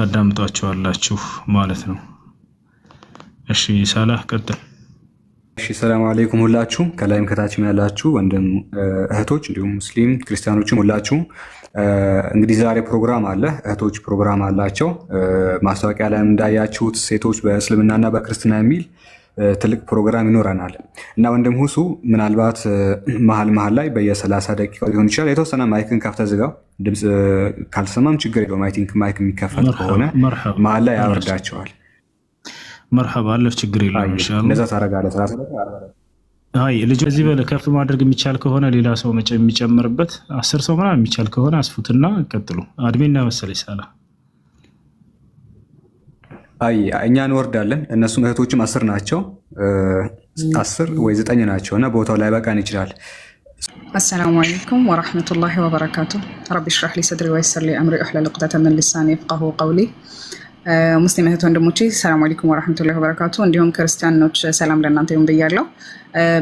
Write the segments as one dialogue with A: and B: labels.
A: ታዳምጧቸዋላችሁ ማለት ነው። እሺ ሳላህ ቀጥል።
B: እሺ ሰላም አለይኩም ሁላችሁም ከላይም ከታችም ያላችሁ ወንድም እህቶች እንዲሁም ሙስሊም ክርስቲያኖችም ሁላችሁ እንግዲህ ዛሬ ፕሮግራም አለ። እህቶች ፕሮግራም አላቸው። ማስታወቂያ ላይ እንዳያችሁት ሴቶች በእስልምናና በክርስትና የሚል ትልቅ ፕሮግራም ይኖረናል እና ወንድም ሁሱ ምናልባት መሀል ላይ በየ30 ደቂቃ ሊሆን ይችላል የተወሰነ ማይክን ከፍተህ ዝጋው። ድምፅ ካልተሰማም ችግር የለውም። አይ ቲንክ ማይክ የሚከፈት ከሆነ መሀል ላይ ያወርዳቸዋል።
A: መርሐባ አለፍ ችግር የለውም ኢንሻአላህ።
B: እንደዛ ታረጋለህ። 30 ደቂቃ
A: አይ ልጅ እዚህ በለ ከፍ ማድረግ የሚቻል ከሆነ ሌላ ሰው የሚጨምርበት 10 ሰው ምናምን የሚቻል ከሆነ አስፉትና ቀጥሉ። አድሜና መሰለኝ ሳላ
B: አይ እኛ እንወርዳለን። እነሱም እህቶችም 10 ናቸው 10 ወይ 9 ናቸው እና ቦታው ላይ በቃን ይችላል።
C: السلام عليكم ورحمة الله وبركاته. رب اشرح لي صدري ويسر لي أمري واحلل عقدة من لساني يفقهوا قولي. ሙስሊም እህት ወንድሞቼ ሰላም አለይኩም ወራህመቱላሂ ወበረካቱ። እንዲሁም ክርስቲያኖች ሰላም ለእናንተ ይሁን ብያለሁ።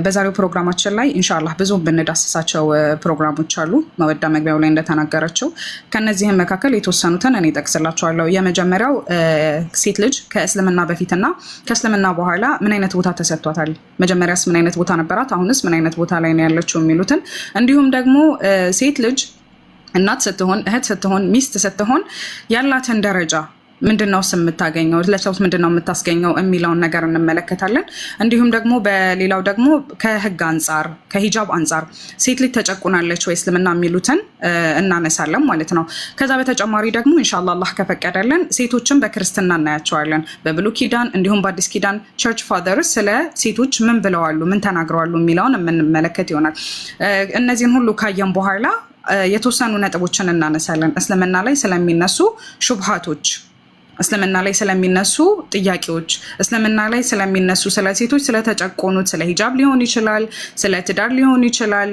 C: በዛሬው ፕሮግራማችን ላይ ኢንሻአላህ ብዙ ብንዳስሳቸው ፕሮግራሞች አሉ መወዳ መግቢያው ላይ እንደተናገረችው። ከነዚህም መካከል የተወሰኑትን እኔ ጠቅስላችኋለሁ። የመጀመሪያው ሴት ልጅ ከእስልምና በፊትና ከእስልምና በኋላ ምን አይነት ቦታ ተሰጥቷታል፣ መጀመሪያስ ምን አይነት ቦታ ነበራት፣ አሁንስ ምን አይነት ቦታ ላይ ነው ያለችው የሚሉትን እንዲሁም ደግሞ ሴት ልጅ እናት ስትሆን እህት ስትሆን ሚስት ስትሆን ያላትን ደረጃ ምንድነው የምታገኘው ለሰውስ ምንድነው የምታስገኘው የሚለውን ነገር እንመለከታለን። እንዲሁም ደግሞ በሌላው ደግሞ ከህግ አንፃር ከሂጃብ አንፃር ሴት ልጅ ተጨቁናለች ወይ እስልምና የሚሉትን እናነሳለን ማለት ነው። ከዛ በተጨማሪ ደግሞ ኢንሻአላህ አላህ ከፈቀደልን ሴቶችን በክርስትና እናያቸዋለን። በብሉይ ኪዳን እንዲሁም በአዲስ ኪዳን ቸርች ፋዘርስ ስለ ሴቶች ምን ብለዋሉ ምን ተናግረዋሉ የሚለውን የምንመለከት ይሆናል። እነዚህን ሁሉ ካየን በኋላ የተወሰኑ ነጥቦችን እናነሳለን። እስልምና ላይ ስለሚነሱ ሹብሃቶች፣ እስልምና ላይ ስለሚነሱ ጥያቄዎች፣ እስልምና ላይ ስለሚነሱ ስለ ሴቶች ስለተጨቆኑት ስለ ሂጃብ ሊሆን ይችላል፣ ስለ ትዳር ሊሆን ይችላል።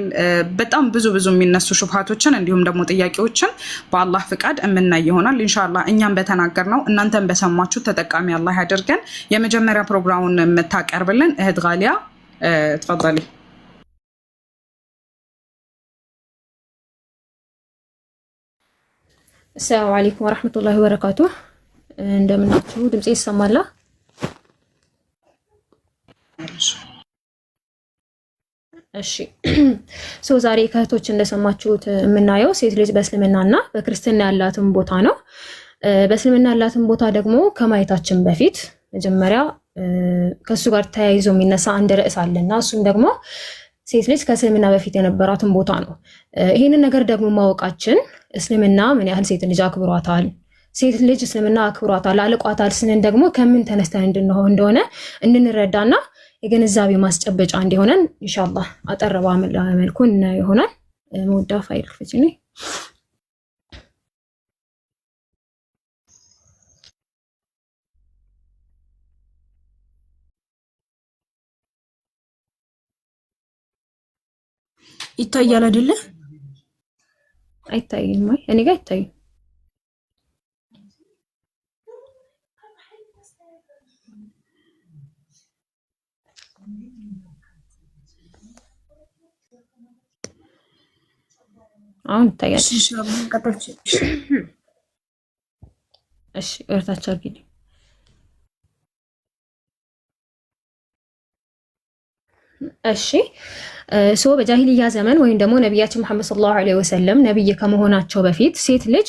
C: በጣም ብዙ የሚነሱ ሹብሃቶችን እንዲሁም ደግሞ ጥያቄዎችን በአላህ ፍቃድ የምናይ ይሆናል ኢንሻአላህ። እኛም በተናገርነው እናንተም በሰማችሁ ተጠቃሚ አላህ ያደርገን። የመጀመሪያ ፕሮግራሙን የምታቀርብልን እህት ጋሊያ ተፈضلي።
D: السلام عليكم ورحمة الله وبركاته. እንደምናችሁ ድምጽ ይሰማል? እሺ ዛሬ ከእህቶች እንደሰማችሁት የምናየው ሴት ልጅ በእስልምናና በክርስትና ያላትን ቦታ ነው። በእስልምና ያላትን ቦታ ደግሞ ከማየታችን በፊት መጀመሪያ ከሱ ጋር ተያይዞ የሚነሳ አንድ ርዕስ አለና እሱም ደግሞ ሴት ልጅ ከእስልምና በፊት የነበራትን ቦታ ነው። ይሄንን ነገር ደግሞ ማወቃችን እስልምና ምን ያህል ሴት ልጅ አክብሯታል፣ ሴት ልጅ እስልምና አክብሯታል አልቋታል ስንን ደግሞ ከምን ተነስተን እንደሆነ እንድንረዳና የግንዛቤ ማስጨበጫ እንዲሆነን ኢንሻአላህ አጠረባ መልኩ ይሆናል። መውዳ ፋይል ፍቺኒ
E: ይታያል አይደለ?
D: አይታይም ወይ? እኔ ጋር አይታይም። አሁን ይታያል። እሺ እርታቻ ቢል እሺ በጃሂልያ ዘመን ወይም ደግሞ ነብያችን መሐመድ ሰለላሁ ዐለይሂ ወሰለም ነብይ ከመሆናቸው በፊት ሴት ልጅ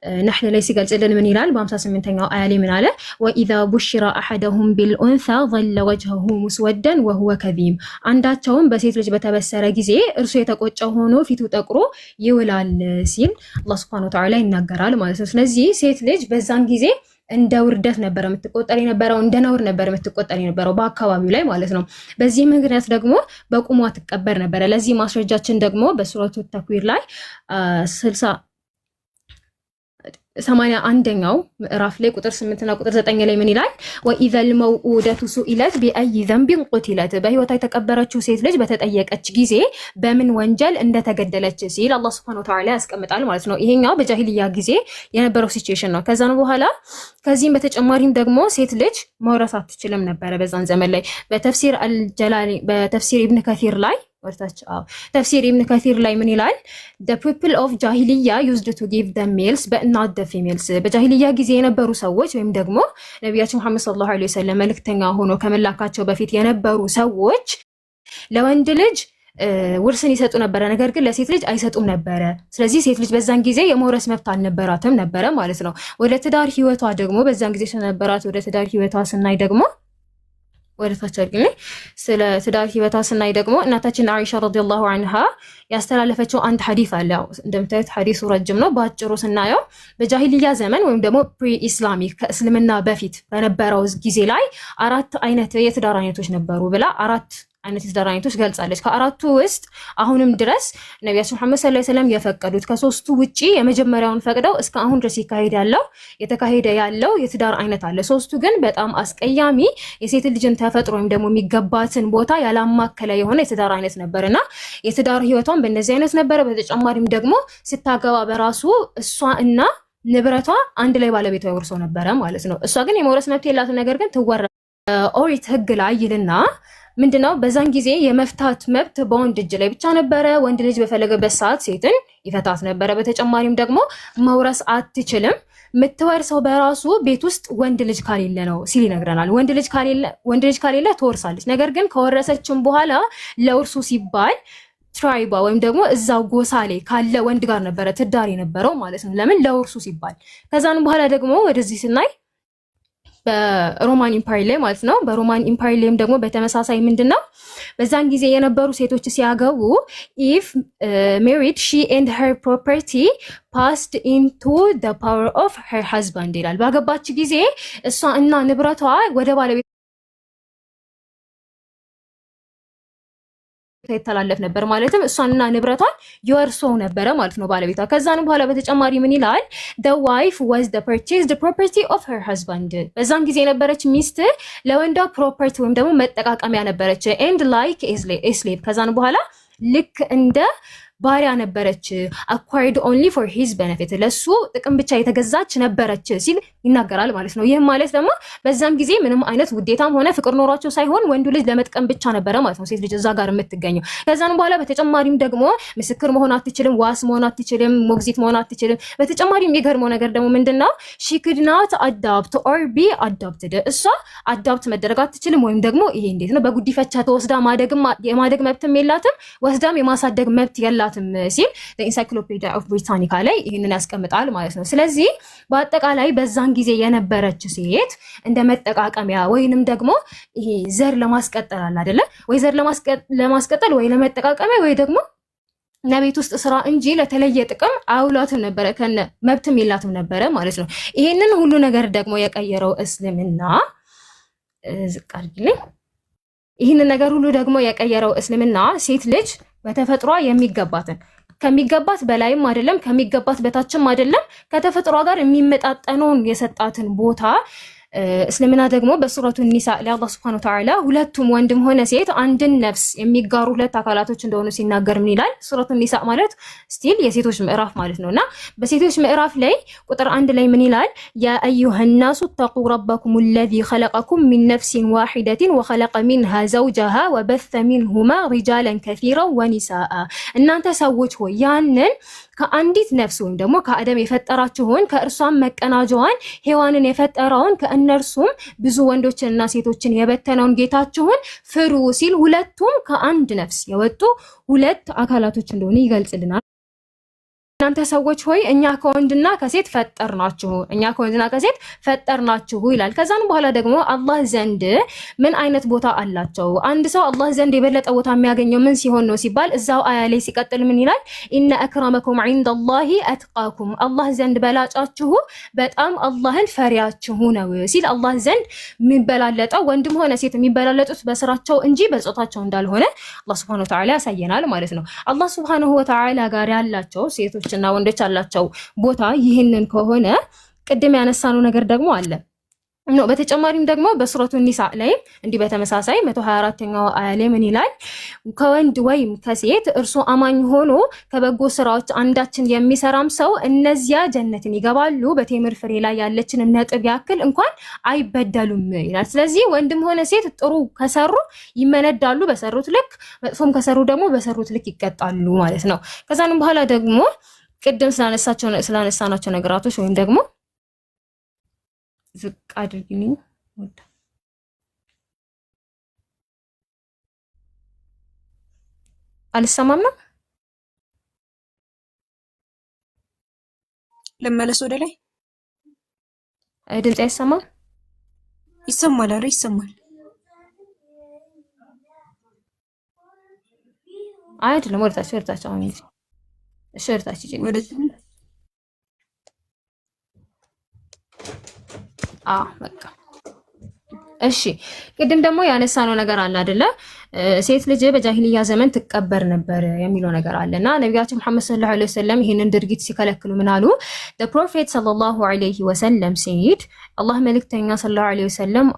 D: نحن ليس قال من يلال بامساس من تنقى آلي من على وإذا بشر أحدهم بالأنثى ظل وجهه مسودا وهو كذيم عنداتهم بس يترج بتبسر جزء رسيتك وجهونه في تقرو يولال سين الله سبحانه وتعالى ينقرال ما يسوس نزي سيت لج بزان جزء እንደ ውርደት ነበር የምትቆጠር የነበረው እንደ ነውር ነበር የምትቆጠር የነበረው በአካባቢው ላይ ማለት ነው። በዚህ ምክንያት ደግሞ በቁሟ ተቀበር ነበር። ለዚህ ማስረጃችን ደግሞ በሱረቱ ተክዊር ላይ 60 81ኛው ምዕራፍ ላይ ቁጥር 8 እና ቁጥር 9 ላይ ምን ይላል? ወኢዘል መውኡደቱ ሱኢለት ቢአይ ዘንቢን ቁቲለት በህይወቷ የተቀበረችው ሴት ልጅ በተጠየቀች ጊዜ በምን ወንጀል እንደተገደለች ሲል አላህ Subhanahu Wa Ta'ala ያስቀምጣል ማለት ነው። ይሄኛው በጃሂልያ ጊዜ የነበረው ሲቹዌሽን ነው። ከዛን በኋላ ከዚህም በተጨማሪም ደግሞ ሴት ልጅ መውረስ አትችልም ነበር በዛን ዘመን ላይ በተፍሲር አልጀላሊ በተፍሲር ኢብኑ ከሲር ላይ ወርታች ተፍሲር ኢብኑ ከሲር ላይ ምን ይላል? the people of jahiliya used to give the males but not the females በጃሂልያ ጊዜ የነበሩ ሰዎች ወይም ደግሞ ነብያችን መሐመድ ሰለላሁ ዐለይሂ ወሰለም መልእክተኛ ሆኖ ከመላካቸው በፊት የነበሩ ሰዎች ለወንድ ልጅ ውርስን ይሰጡ ነበረ፣ ነገር ግን ለሴት ልጅ አይሰጡም ነበረ። ስለዚህ ሴት ልጅ በዛን ጊዜ የመውረስ መብት አልነበራትም ነበረ ማለት ነው። ወደ ትዳር ህይወቷ ደግሞ በዛን ጊዜ ስለነበራት ወደ ትዳር ህይወቷ ስናይ ደግሞ ወደ ታች አድርግልኝ ስለ ትዳር ህይወቷ ስናይ ደግሞ እናታችን አይሻ ረዲየላሁ ዐንሃ ያስተላለፈችው አንድ ሐዲስ አለ። እንደምታዩት ሐዲሱ ረጅም ነው። በአጭሩ ስናየው በጃሂልያ ዘመን ወይም ደግሞ ፕሪ ኢስላሚክ ከእስልምና በፊት በነበረው ጊዜ ላይ 4 አይነት የትዳር አይነቶች ነበሩ ብላ 4 አይነት የትዳር አይነቶች ገልጻለች። ከአራቱ ውስጥ አሁንም ድረስ ነብያችን መሐመድ ሰለላሁ ዐለይሂ ወሰለም የፈቀዱት ከሶስቱ ውጪ የመጀመሪያውን ፈቅደው እስከ አሁን ድረስ የተካሄደ ያለው የትዳር አይነት አለ። ሶስቱ ግን በጣም አስቀያሚ የሴት ልጅን ተፈጥሮ ወይም ደግሞ የሚገባትን ቦታ ያላማከለ የሆነ የትዳር አይነት ነበርና የትዳር ህይወቷን በእነዚህ አይነት ነበረ። በተጨማሪም ደግሞ ስታገባ በራሱ እሷ እና ንብረቷ አንድ ላይ ባለቤቷ ይወርሰው ነበረ ማለት ነው። እሷ ግን የመውረስ መብት የላትም፣ ነገር ግን ትወረ ኦሪት ህግ ላይ ይልና ምንድነው በዛን ጊዜ የመፍታት መብት በወንድ እጅ ላይ ብቻ ነበረ። ወንድ ልጅ በፈለገበት ሰዓት ሴትን ይፈታት ነበረ። በተጨማሪም ደግሞ መውረስ አትችልም፣ የምትወርሰው በራሱ ቤት ውስጥ ወንድ ልጅ ካሌለ ነው ሲል ይነግረናል። ወንድ ልጅ ካሌለ ትወርሳለች። ነገር ግን ከወረሰችም በኋላ ለውርሱ ሲባል ትራይባ ወይም ደግሞ እዛው ጎሳ ላይ ካለ ወንድ ጋር ነበረ ትዳር የነበረው ማለት ነው። ለምን? ለውርሱ ሲባል። ከዛን በኋላ ደግሞ ወደዚህ ስናይ በሮማን ኢምፓየር ላይ ማለት ነው። በሮማን ኢምፓየር ላይም ደግሞ በተመሳሳይ ምንድነው በዛን ጊዜ የነበሩ ሴቶች ሲያገቡ if married she and her property passed into the power of her husband ይላል። ባገባች ጊዜ እሷ እና ንብረቷ ወደ ባለቤቷ ይተላለፍ ነበር። ማለትም እሷንና ንብረቷን ይወርሰው ነበረ ማለት ነው ባለቤቷ። ከዛን በኋላ በተጨማሪ ምን ይላል? the wife was the purchased property of her husband በዛን ጊዜ የነበረች ሚስት ለወንዷ ፕሮፐርቲ ወይም ደግሞ መጠቃቀሚያ ነበረች። and like a slave ከዛን በኋላ ልክ እንደ ባሪያ ነበረች። acquired only for his benefit ለሱ ጥቅም ብቻ የተገዛች ነበረች ሲል ይናገራል ማለት ነው። ይህም ማለት ደግሞ በዛም ጊዜ ምንም አይነት ውዴታም ሆነ ፍቅር ኖሯቸው ሳይሆን ወንዱ ልጅ ለመጥቀም ብቻ ነበረ ማለት ነው ሴት ልጅ እዛ ጋር የምትገኘው። ከዛን በኋላ በተጨማሪም ደግሞ ምስክር መሆን አትችልም፣ ዋስ መሆን አትችልም፣ ሞግዚት መሆን አትችልም። በተጨማሪ የሚገርመው ነገር ደግሞ ምንድነው she could not adopt or be adopted እሷ አዳፕት መደረግ አትችልም፣ ወይም ደግሞ ይሄ እንዴት ነው በጉዲፈቻ ተወስዳ የማደግ መብትም የላትም፣ ወስዳም የማሳደግ መብት የላትም ሲል ኢንሳይክሎፒዲያ ኦፍ ብሪታኒካ ላይ ይህንን ያስቀምጣል ማለት ነው። ስለዚህ በአጠቃላይ በዛን ጊዜ የነበረች ሴት እንደ መጠቃቀሚያ ወይንም ደግሞ ይሄ ዘር ለማስቀጠል አለ አይደለ ወይ ዘር ለማስቀጠል ወይ ለመጠቃቀሚያ ወይ ደግሞ ለቤት ውስጥ ስራ እንጂ ለተለየ ጥቅም አውላትም ነበረ፣ ከነ መብትም የላትም ነበረ ማለት ነው። ይሄንን ሁሉ ነገር ደግሞ የቀየረው እስልምና ዝቃርግልኝ ይህንን ነገር ሁሉ ደግሞ የቀየረው እስልምና ሴት ልጅ በተፈጥሯ የሚገባትን ከሚገባት በላይም አይደለም ከሚገባት በታችም አይደለም ከተፈጥሯ ጋር የሚመጣጠነውን የሰጣትን ቦታ እስልምና ደግሞ በሱረቱ ኒሳ ለአላህ Subhanahu Wa Ta'ala ሁለቱም ወንድም ሆነ ሴት አንድን ነፍስ የሚጋሩ ሁለት አካላቶች እንደሆኑ ሲናገር ምን ይላል? ሱረቱ ኒሳ ማለት ስቲል የሴቶች ምዕራፍ ማለት ነውና በሴቶች ምዕራፍ ላይ ቁጥር 1 ላይ ምን ይላል? ያ አዩሃ الناس اتقوا ربكم الذي خلقكم من نفس واحدة وخلق منها زوجها وبث منهما رجالا كثيرا ونساء እናንተ ሰዎች ሆይ ያንን ከአንዲት ነፍስ ወይም ደግሞ ከአደም የፈጠራችሁን ከእርሷም መቀናጇን ሔዋንን የፈጠረውን ከእነርሱም ብዙ ወንዶችንና ሴቶችን የበተነውን ጌታችሁን ፍሩ ሲል ሁለቱም ከአንድ ነፍስ የወጡ ሁለት አካላቶች እንደሆነ ይገልጽልናል። እናንተ ሰዎች ሆይ እኛ ከወንድና ከሴት ፈጠርናችሁ ይላል። ከዛን በኋላ ደግሞ አላህ ዘንድ ምን አይነት ቦታ አላቸው? አንድ ሰው አላህ ዘንድ የበለጠ ቦታ የሚያገኘው ምን ሲሆን ነው ሲባል እዛው አያ ላይ ሲቀጥል ምን ይላል? ኢነ አክረመኩም ዒንደላሂ አትቃኩም አላህ ዘንድ በላጫችሁ በጣም አላህን ፈሪያችሁ ነው ሲል አላህ ዘንድ የሚበላለጠው ወንድም ሆነ ሴት የሚበላለጡት በስራቸው እንጂ በጾታቸው እንዳልሆነ አላህ Subhanahu Wa Ta'ala ያሳየናል ማለት ነው። አላህ Subhanahu Wa Ta'ala ጋር ያላቸው ሴቶች ሴቶችና ወንዶች ያላቸው ቦታ ይህንን ከሆነ ቅድም ያነሳነው ነገር ደግሞ አለ ነው። በተጨማሪም ደግሞ በሱረቱ ኒሳ ላይ እንዲህ በተመሳሳይ 124ኛው አያ ላይ ምን ይላል? ከወንድ ወይም ከሴት እርሱ አማኝ ሆኖ ከበጎ ስራዎች አንዳችን የሚሰራም ሰው እነዚያ ጀነትን ይገባሉ፣ በቴምር ፍሬ ላይ ያለችን ነጥብ ያክል እንኳን አይበደሉም ይላል። ስለዚህ ወንድም ሆነ ሴት ጥሩ ከሰሩ ይመነዳሉ በሰሩት ልክ፣ መጥፎም ከሰሩ ደግሞ በሰሩት ልክ ይቀጣሉ ማለት ነው። ከዛንም በኋላ ደግሞ ቅድም ስላነሳናቸው ነገራቶች ወይም ደግሞ ዝቅ አድርግልኝ ወጣ አልሰማም ነው
E: ለመለስ ወደ ላይ
D: ድምጽ አይሰማም?
E: ይሰማል። ኧረ ይሰማል።
D: አይደለም ወደታች አሁን እሺ ወደታች በቃ እሺ። ቅድም ደግሞ ያነሳነው ነገር አለ አይደለ? ሴት ልጅ በጃሂልያ ዘመን ትቀበር ነበር የሚለው ነገር አለና ነብያችን መሐመድ ሰለላሁ ዐለይሂ ወሰለም ይሄንን ድርጊት ሲከለክሉ ምን አሉ? the prophet ሰለላሁ ዐለይሂ ወሰለም said አላህ መልእክተኛ ሰለላሁ ዐለይሂ ወሰለም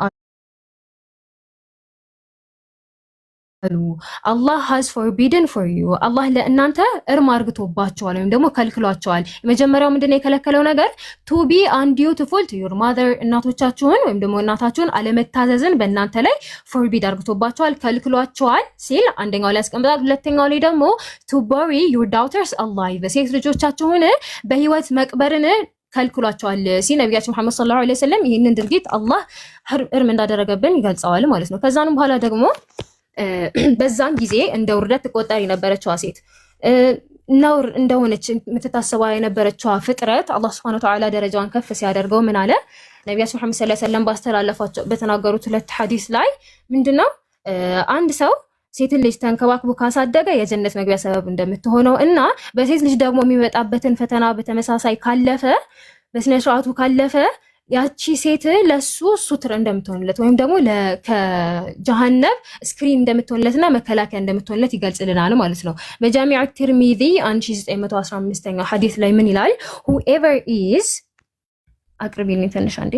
D: Allah has forbidden for you አላህ ለእናንተ እርም አርግቶባቸዋል ወይም ደግሞ ከልክሏቸዋል። የመጀመሪያው ምንድነው የከለከለው ነገር? to be undutiful to your mother እናቶቻችሁን ወይም ደግሞ እናታችሁን አለመታዘዝን በእናንተ ላይ forbid አርግቶባቸዋል፣ ከልክሏቸዋል ሲል አንደኛው ላይ ያስቀምጣል። ሁለተኛው ላይ ደግሞ to bury your daughters alive ሴት ልጆቻችሁን በህይወት መቅበርን ከልክሏቸዋል ሲል ነብያችን መሐመድ ሰለላሁ ዐለይሂ ወሰለም ይህንን ድርጊት አላህ እርም እንዳደረገብን ይገልጸዋል ማለት ነው። ከዛንም በኋላ ደግሞ በዛን ጊዜ እንደ ውርደት ተቆጣሪ የነበረችዋ ሴት ነውር እንደሆነች የምትታሰበው የነበረችዋ ፍጥረት አላህ Subhanahu Wa Ta'ala ደረጃዋን ከፍ ሲያደርገው ምን አለ? ነብያችን መሐመድ ሰለላሁ ዐለይሂ ወሰለም ባስተላለፏቸው በተናገሩት ሁለት ሐዲስ ላይ ምንድነው አንድ ሰው ሴት ልጅ ተንከባክቦ ካሳደገ የጀነት መግቢያ ሰበብ እንደምትሆነው እና በሴት ልጅ ደግሞ የሚመጣበትን ፈተና በተመሳሳይ ካለፈ በስነ ስርዓቱ ካለፈ ያቺ ሴት ለሱ ሱትር እንደምትሆንለት ወይም ደግሞ ከጀሃነም ስክሪን እንደምትሆንለትና መከላከያ እንደምትሆንለት ይገልጽልናል ማለት ነው። በጃሚዕ ትርሚዚ 1915ኛው ሐዲስ ላይ ምን ይላል? whoever is አቅርቢልኝ ትንሽ አንዴ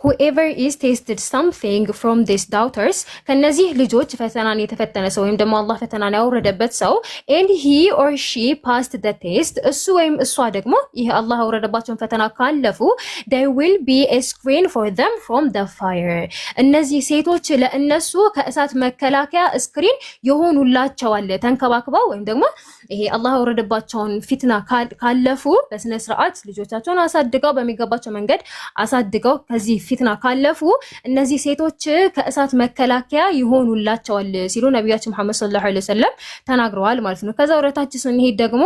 D: whoever is tasted something from these daughters ከነዚህ ልጆች ፈተናን የተፈተነ ሰው ወይም ደግሞ አላህ ፈተናን ያወረደበት ሰው and he or she passed the test እሱ ወይም እሷ ደግሞ ይሄ አላህ ያወረደባቸውን ፈተና ካለፉ there will be a screen for them from the fire እነዚህ ሴቶች ለእነሱ ከእሳት መከላከያ ስክሪን የሆኑላቸዋል ተንከባክበው ወይም ደግሞ ይሄ አላህ ያወረደባቸውን ፊትና ካለፉ በስነ ስርዓት ልጆቻቸውን አሳድገው በሚገባቸው መንገድ አሳድገው ከዚህ ፊትና ካለፉ እነዚህ ሴቶች ከእሳት መከላከያ ይሆኑላቸዋል ሲሉ ነብያችን መሐመድ ሰለላሁ ዐለይሂ ወሰለም ተናግረዋል ማለት ነው። ከዛ ወረታች ስንሄድ ደግሞ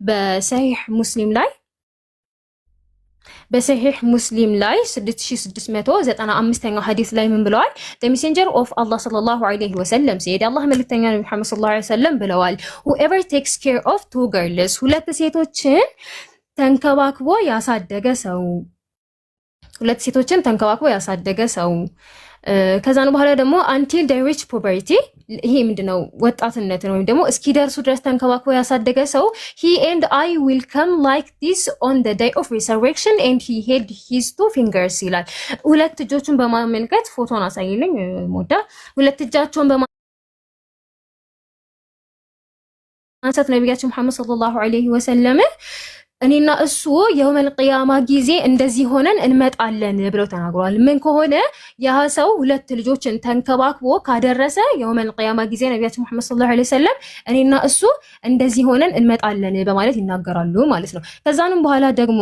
D: በሰሂህ ሙስሊም ላይ 6695ኛው ሐዲስ ላይ ምን ብለዋል? the messenger of Allah sallallahu alayhi wasallam said አላህ መልእክተኛ ነብዩ መሐመድ sallallahu alayhi wasallam ብለዋል whoever takes care of two girls ሁለት ሴቶችን ተንከባክቦ ያሳደገ ሰው ሁለት ሴቶችን ተንከባክቦ ያሳደገ ሰው ከዛን በኋላ ደግሞ until they reach puberty ይሄ ምንድነው ወጣትነት ነው ወይም ደግሞ እስኪደርሱ ድረስ ተንከባክቦ ያሳደገ ሰው he and I will come like this on the day of resurrection and he held his two fingers ይላል። ሁለት እጆቹን በማመልከት ፎቶን አሳይልኝ ሞዳ ሁለት እጃቸውን በማንሳት ነብያችን መሐመድ ሰለላሁ ዐለይሂ ወሰለም እኔና እሱ የውመል ቂያማ ጊዜ እንደዚህ ሆነን እንመጣለን ብለው ተናግረዋል። ምን ከሆነ ያ ሰው ሁለት ልጆችን ተንከባክቦ ካደረሰ የውመል ቂያማ ጊዜ ነብያችን መሐመድ ሰለላሁ ዐለይሂ ወሰለም እኔና እሱ እንደዚህ ሆነን እንመጣለን በማለት ይናገራሉ ማለት ነው። ከዛንም በኋላ ደግሞ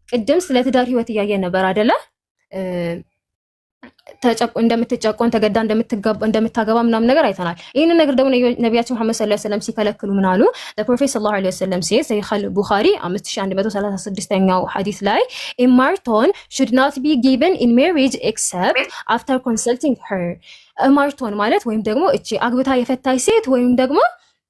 D: ቅድም ስለ ትዳር ህይወት እያየን ነበር አይደለ? እንደምትጨቆን ተገዳ እንደምታገባ ምናምን ነገር አይተናል። ይሄንን ነገር ደግሞ ነብያችን መሐመድ ሰለላሁ ዐለይሂ ወሰለም ሲከለክሉ ምን አሉ? the prophet ሰለላሁ ዐለይሂ ወሰለም says ሰሂህ ቡኻሪ 5136ኛው ሐዲስ ላይ a marton should not be given in marriage except after consulting her ማርቶን ማለት ወይም ደግሞ እቺ አግብታ የፈታች ሴት ወይም ደግሞ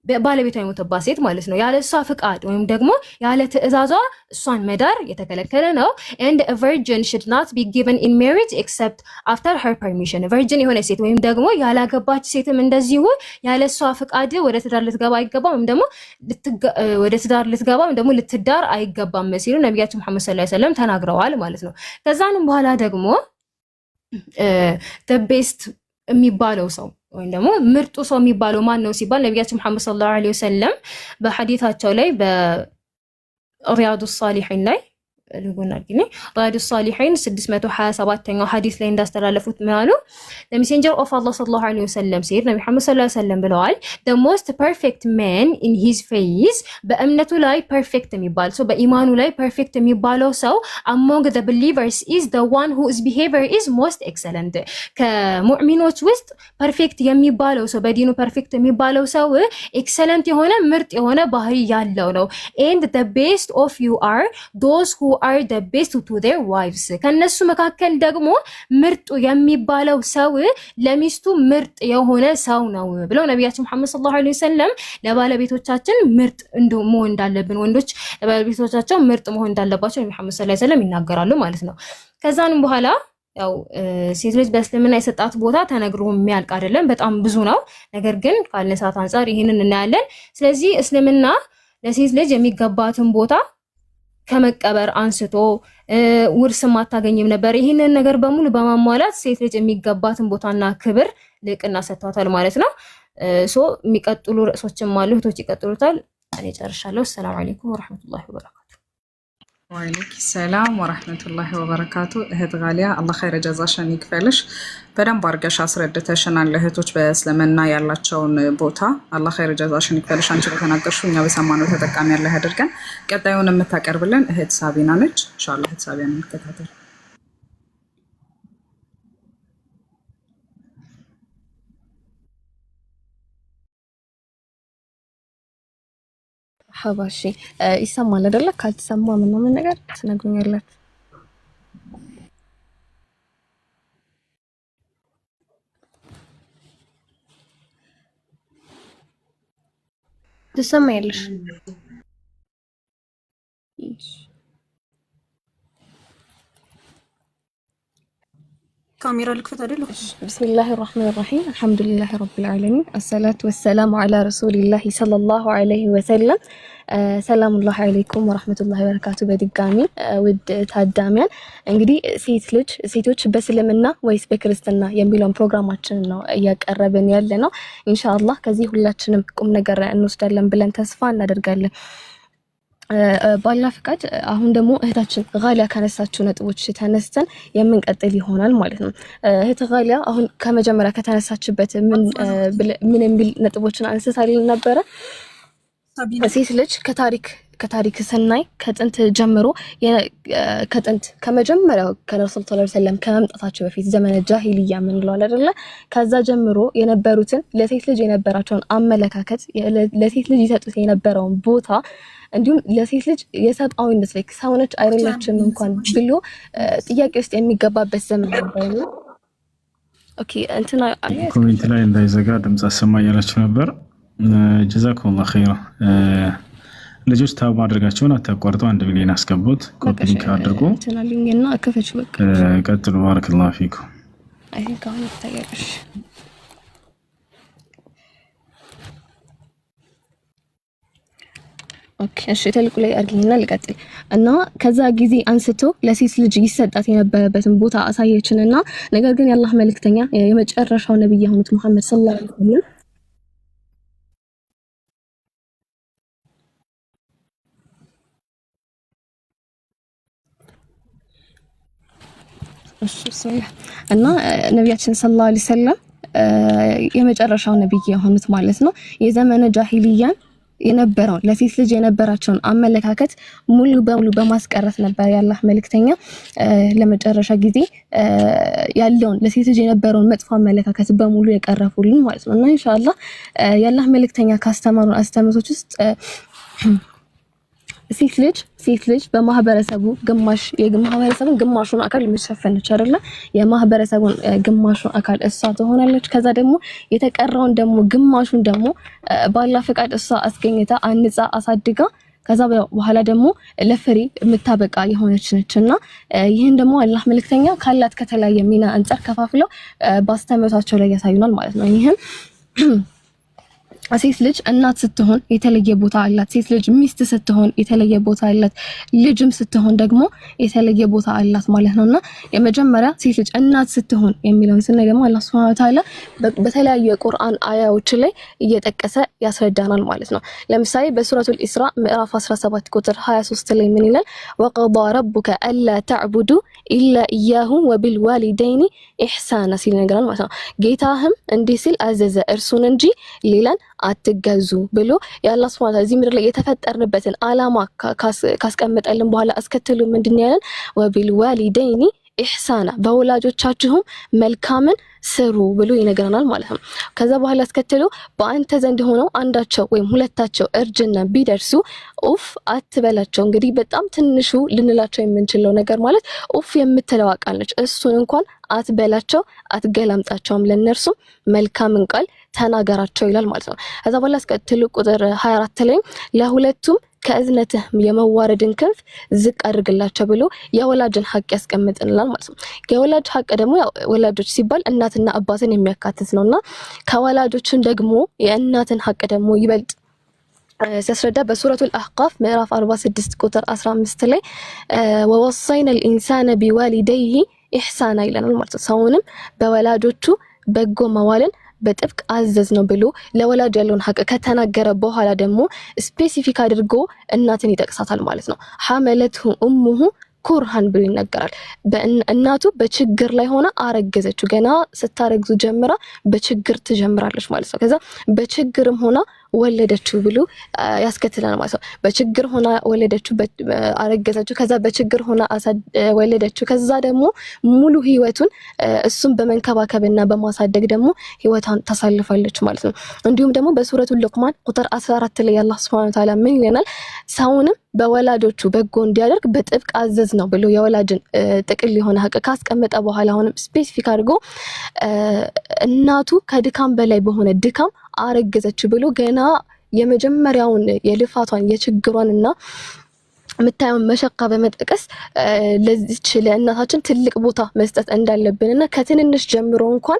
D: ባለቤቷ የሞተባት ሴት ማለት ነው ያለ እሷ ፍቃድ ወይም ደግሞ ያለ ትዕዛዟ እሷን መዳር የተከለከለ ነው። and a virgin should not be given in marriage except after her permission virgin የሆነ ሴት ወይም ደግሞ ያላገባች ሴትም እንደዚሁ ያለ እሷ ፍቃድ ወደ ትዳር ልትገባ አይገባም ወይም ደግሞ ወደ ትዳር ልትገባ ወይም ደግሞ ልትዳር አይገባም ሲሉ ነብያችን መሐመድ ሰለላሁ ዐለይሂ ወሰለም ተናግረዋል ማለት ነው። ከዛንም በኋላ ደግሞ the best የሚባለው ሰው ወይም ደግሞ ምርጡ ሰው የሚባለው ማን ነው ሲባል ነብያችን መሐመድ ሰለላሁ ዐለይሂ ወሰለም በሐዲታቸው ላይ በሪያዱ ሷሊሒን ላይ ሪያዱ ሷሊሒን 627ኛው ሐዲስ ላይ እንዳስተላለፉት ማሉ the messenger of Allah ሰለላሁ ዐለይሂ ወሰለም ሲል ነብዩ መሐመድ ሰለላሁ ዐለይሂ ወሰለም ብለዋል the most perfect man in his faith በእምነቱ ላይ ፐርፌክት የሚባል ሰው በኢማኑ ላይ ፐርፌክት የሚባለው ሰው among the believers is the one whose behavior is most excellent ከሙእሚኖች ውስጥ ፐርፌክት የሚባለው ሰው በዲኑ ፐርፌክት የሚባለው ሰው ኤክሰለንት የሆነ ምርጥ የሆነ ባህሪ ያለው ነው and the best of you are those who are the best to their wives ከነሱ መካከል ደግሞ ምርጡ የሚባለው ሰው ለሚስቱ ምርጥ የሆነ ሰው ነው ብለው ነብያችን መሐመድ ሰለላሁ ዐለይሂ ወሰለም ለባለቤቶቻችን ምርጥ መሆን እንዳለብን ወንዶች ለባለቤቶቻቸው ምርጥ መሆን እንዳለባቸው ነብዩ መሐመድ ሰለላሁ ዐለይሂ ወሰለም ይናገራሉ ማለት ነው። ከዛንም በኋላ ያው ሴት ልጅ በእስልምና የሰጣት ቦታ ተነግሮ የሚያልቅ አይደለም፣ በጣም ብዙ ነው። ነገር ግን ካለ ሰዓት አንፃር ይሄንን እናያለን። ስለዚህ እስልምና ለሴት ልጅ የሚገባትን ቦታ ከመቀበር አንስቶ ውርስ ማታገኝም ነበር። ይሄንን ነገር በሙሉ በማሟላት ሴት ልጅ የሚገባትን ቦታና ክብር ልቅና ሰጥቷታል ማለት ነው። የሚቀጥሉ ርዕሶችም አሉ፣ እህቶች ይቀጥሉታል። እኔ ጨርሻለሁ። ሰላም አለይኩም ወራህመቱላሂ ወበረካቱ።
C: ወአለይኩም ሰላም ወራህመቱላሂ ወበረካቱ። እህት ጋሊያ አላህ ኸይረ ጀዛሽን ይክፈልሽ። በደንብ አድርገሽ አስረድተሽናል እህቶች በእስልምና ያላቸውን ቦታ። አላህ ኸይረ ጀዛሽን ይክፈልሽ። አንቺ በተናገርሽው እኛ በሰማነው ተጠቃሚ ያለህ አድርገን። ቀጣዩን የምታቀርብልን እህት ሳቢና ነች። ኢንሻአላህ እህት ሳቢያን እንከታተል።
F: ሀባሺ ይሰማል አይደለ? ካልተሰማ ምናምን ነገር ትነግሩኛላችሁ። ትሰማያለሽ?
E: ካሜራ ልክፈት አይደል?
F: ቢስሚላሂ ራህማኒ ራሂም አልሐምዱሊላሂ ረቢል ዓለሚን አሰላቱ ወሰላሙ ዐላ ረሱሊላሂ ሰለላሁ ዐለይሂ ወሰለም። ሰላሙላሂ ዐለይኩም ወራህመቱላሂ ወበረካቱ። በድጋሚ ውድ ታዳሚያን እንግዲህ ሴቶች በእስልምና ወይስ በክርስትና የሚለውን ፕሮግራማችንን ነው እያቀረብን ያለ ነው። ኢንሻአላህ ከዚህ ሁላችንም ቁም ነገር እንወስዳለን ብለን ተስፋ እናደርጋለን። ባላ ፍቃድ አሁን ደግሞ እህታችን ጋሊያ ካነሳችው ነጥቦች ተነስተን የምንቀጥል ይሆናል ማለት ነው። እህት ጋሊያ አሁን ከመጀመሪያ ከተነሳችበት ምን የሚል ነጥቦችን አንስታልን ነበረ? ሴት ልጅ ከታሪክ ስናይ ከጥንት ጀምሮ ከመጀመሪያው ከረሱል ሰለላሁ ዐለይሂ ወሰለም ከመምጣታቸው በፊት ዘመነ ጃሂልያ ምንለው አይደለ? ከዛ ጀምሮ የነበሩትን ለሴት ልጅ የነበራቸውን አመለካከት ለሴት ልጅ ይሰጡት የነበረውን ቦታ እንዲሁም ለሴት ልጅ የሰብአዊነት ላይ ሰውነች አይደለችም እንኳን ብሎ ጥያቄ ውስጥ የሚገባበት ዘመን ነበር። ኦኬ እንትና
A: ኮሜንት ላይ እንዳይዘጋ ድምጽ አሰማ እያላችሁ ነበር። ጀዛኩሙላህ ኸይራ። ልጆች ታብ ማድረጋቸውን አታቋርጡ። 1 ሚሊዮን አስገቡት። ኮፒ ሊንክ አድርጎ
F: እንትናልኝና አከፈች በቃ
A: ቀጥሉ። ባረከላሁ ፊኩም።
F: አይ ጋር ታያለሽ። ኦኬ እሺ ተልቁ ላይ አርጊና ልቀጥል እና ከዛ ጊዜ አንስቶ ለሴት ልጅ ይሰጣት የነበረበትን ቦታ አሳየችንና ነገር ግን የአላህ መልእክተኛ የመጨረሻው ነብይ የሆኑት መሐመድ ሰለላሁ ዐለይሂ ወሰለም እና ነብያችን ሰለላሁ ዐለይሂ ወሰለም የመጨረሻው ነብይ የሆኑት ማለት ነው የዘመነ ጃሂልያን የነበረው ለሴት ልጅ የነበራቸውን አመለካከት ሙሉ በሙሉ በማስቀረት ነበር የአላህ መልእክተኛ ለመጨረሻ ጊዜ ያለውን ለሴት ልጅ የነበረውን መጥፎ አመለካከት በሙሉ የቀረፉልን ማለት ነው። እና ኢንሻአላህ የአላህ መልእክተኛ ካስተማሩን አስተምሮች ውስጥ ሴት ልጅ በማህበረሰቡ የማህበረሰቡን ግማሹን አካል የምትሸፍነች አይደለ? የማህበረሰቡን ግማሹን አካል እሷ ትሆናለች። ከዛ ደግሞ የተቀረውን ደግሞ ግማሹን ደግሞ ባላ ፈቃድ እሷ አስገኝታ አንጻ አሳድጋ ከዛ በኋላ ደግሞ ለፍሬ የምታበቃ የሆነች ነችና ይሄን ደግሞ አላህ መልእክተኛ ካላት ከተለያየ ሚና አንፃር ከፋፍለው ባስተምሮታቸው ላይ ያሳዩናል ማለት ነው። ይሄን ሴት ልጅ እናት ስትሆን የተለየ ቦታ አላት። ሴት ልጅ ሚስት ስትሆን የተለየ ቦታ አላት። ልጅም ስትሆን ደግሞ የተለየ ቦታ አላት ማለት ነውና የመጀመሪያ ሴት ልጅ እናት ስትሆን የሚለውን ስናይ ደግሞ አላህ Subhanahu Wa Ta'ala በተለያዩ የቁርአን አያዎች ላይ እየጠቀሰ ያስረዳናል ማለት ነው። ለምሳሌ በሱረቱል ኢስራ ምዕራፍ 17 ቁጥር 23 ላይ ምን ይላል? وقضى ربك الا تعبدوا الا اياه وبالوالدين احسانا ሲል ነገራል ማለት ነው። ጌታህም እንዲህ ሲል አዘዘ እርሱን እንጂ ሌላን አትገዙ ብሎ ያላህ Subhanahu Wa Ta'ala እዚህ ምድር ላይ የተፈጠርንበትን አላማ ካስቀመጠልን በኋላ አስከትሉ ምንድነው ያለን? ወቢልዋሊደይኒ ኢህሳና በወላጆቻችሁም መልካምን ስሩ ብሎ ይነገረናል ማለት ነው። ከዛ በኋላ አስከትሎ በአንተ ዘንድ ሆነው አንዳቸው ወይም ሁለታቸው እርጅና ቢደርሱ ኡፍ አትበላቸው። እንግዲህ በጣም ትንሹ ልንላቸው የምንችለው ነገር ማለት ኡፍ የምትለው ቃል ነች። እሱን እንኳን አትበላቸው፣ አትገላምጣቸውም፣ ለነርሱ መልካምን ቃል ተናገራቸው ይላል ማለት ነው። ከዛ በኋላ አስከትሎ ቁጥር 24 ላይ ለሁለቱም ከእዝነትህ የመዋረድን ክንፍ ዝቅ አድርግላቸው ብሎ የወላጅን ሐቅ ያስቀምጥልናል ማለት ነው። የወላጅ ሐቅ ደግሞ ያው ወላጆች ሲባል እናትና አባትን የሚያካትት ነውና ከወላጆችን ደግሞ የእናትን ሐቅ ደግሞ ይበልጥ ሲያስረዳ በሱረቱል አህቃፍ ምዕራፍ 46 ቁጥር 15 ላይ ወወሰይና الانسان بوالديه ኢህሳና ይለናል ማለት ነው። ሰውንም በወላጆቹ በጎ መዋልን በጥብቅ አዘዝ ነው ብሎ ለወላጅ ያለውን ሐቅ ከተናገረ በኋላ ደግሞ ስፔሲፊክ አድርጎ እናትን ይጠቅሳታል ማለት ነው። ሐመለትሁ ኡሙሁ ኩርሃን ብሎ ይነገራል። እናቱ በችግር ላይ ሆና አረገዘችው። ገና ስታረግዙ ጀምራ በችግር ትጀምራለች ማለት ነው። ከዛ በችግርም ሆና ወለደችው ብሎ ያስከትላል ማለት ነው። በችግር ሆና ወለደችው፣ አረገዘችው፣ ከዛ በችግር ሆና ወለደችው። ከዛ ደግሞ ሙሉ ህይወቱን እሱን በመንከባከብና በማሳደግ ደግሞ ህይወቷን ታሳልፋለች ማለት ነው። እንዲሁም ደግሞ በሱረቱል ሉቅማን ቁጥር 14 ላይ አላህ Subhanahu Wa Ta'ala ምን ይለናል? ሰውንም በወላጆቹ በጎ እንዲያደርግ በጥብቅ አዘዝ ነው ብሎ የወላጅን ጥቅል የሆነ ሐቅ ካስቀመጠ በኋላ አሁንም ስፔሲፊክ አድርጎ እናቱ ከድካም በላይ በሆነ ድካም አረገዘች ብሎ ገና የመጀመሪያውን የልፋቷን የችግሯንና ምታየውን መሸቃ በመጥቀስ ለዚች ለእናታችን ትልቅ ቦታ መስጠት እንዳለብንና ከትንንሽ ጀምሮ እንኳን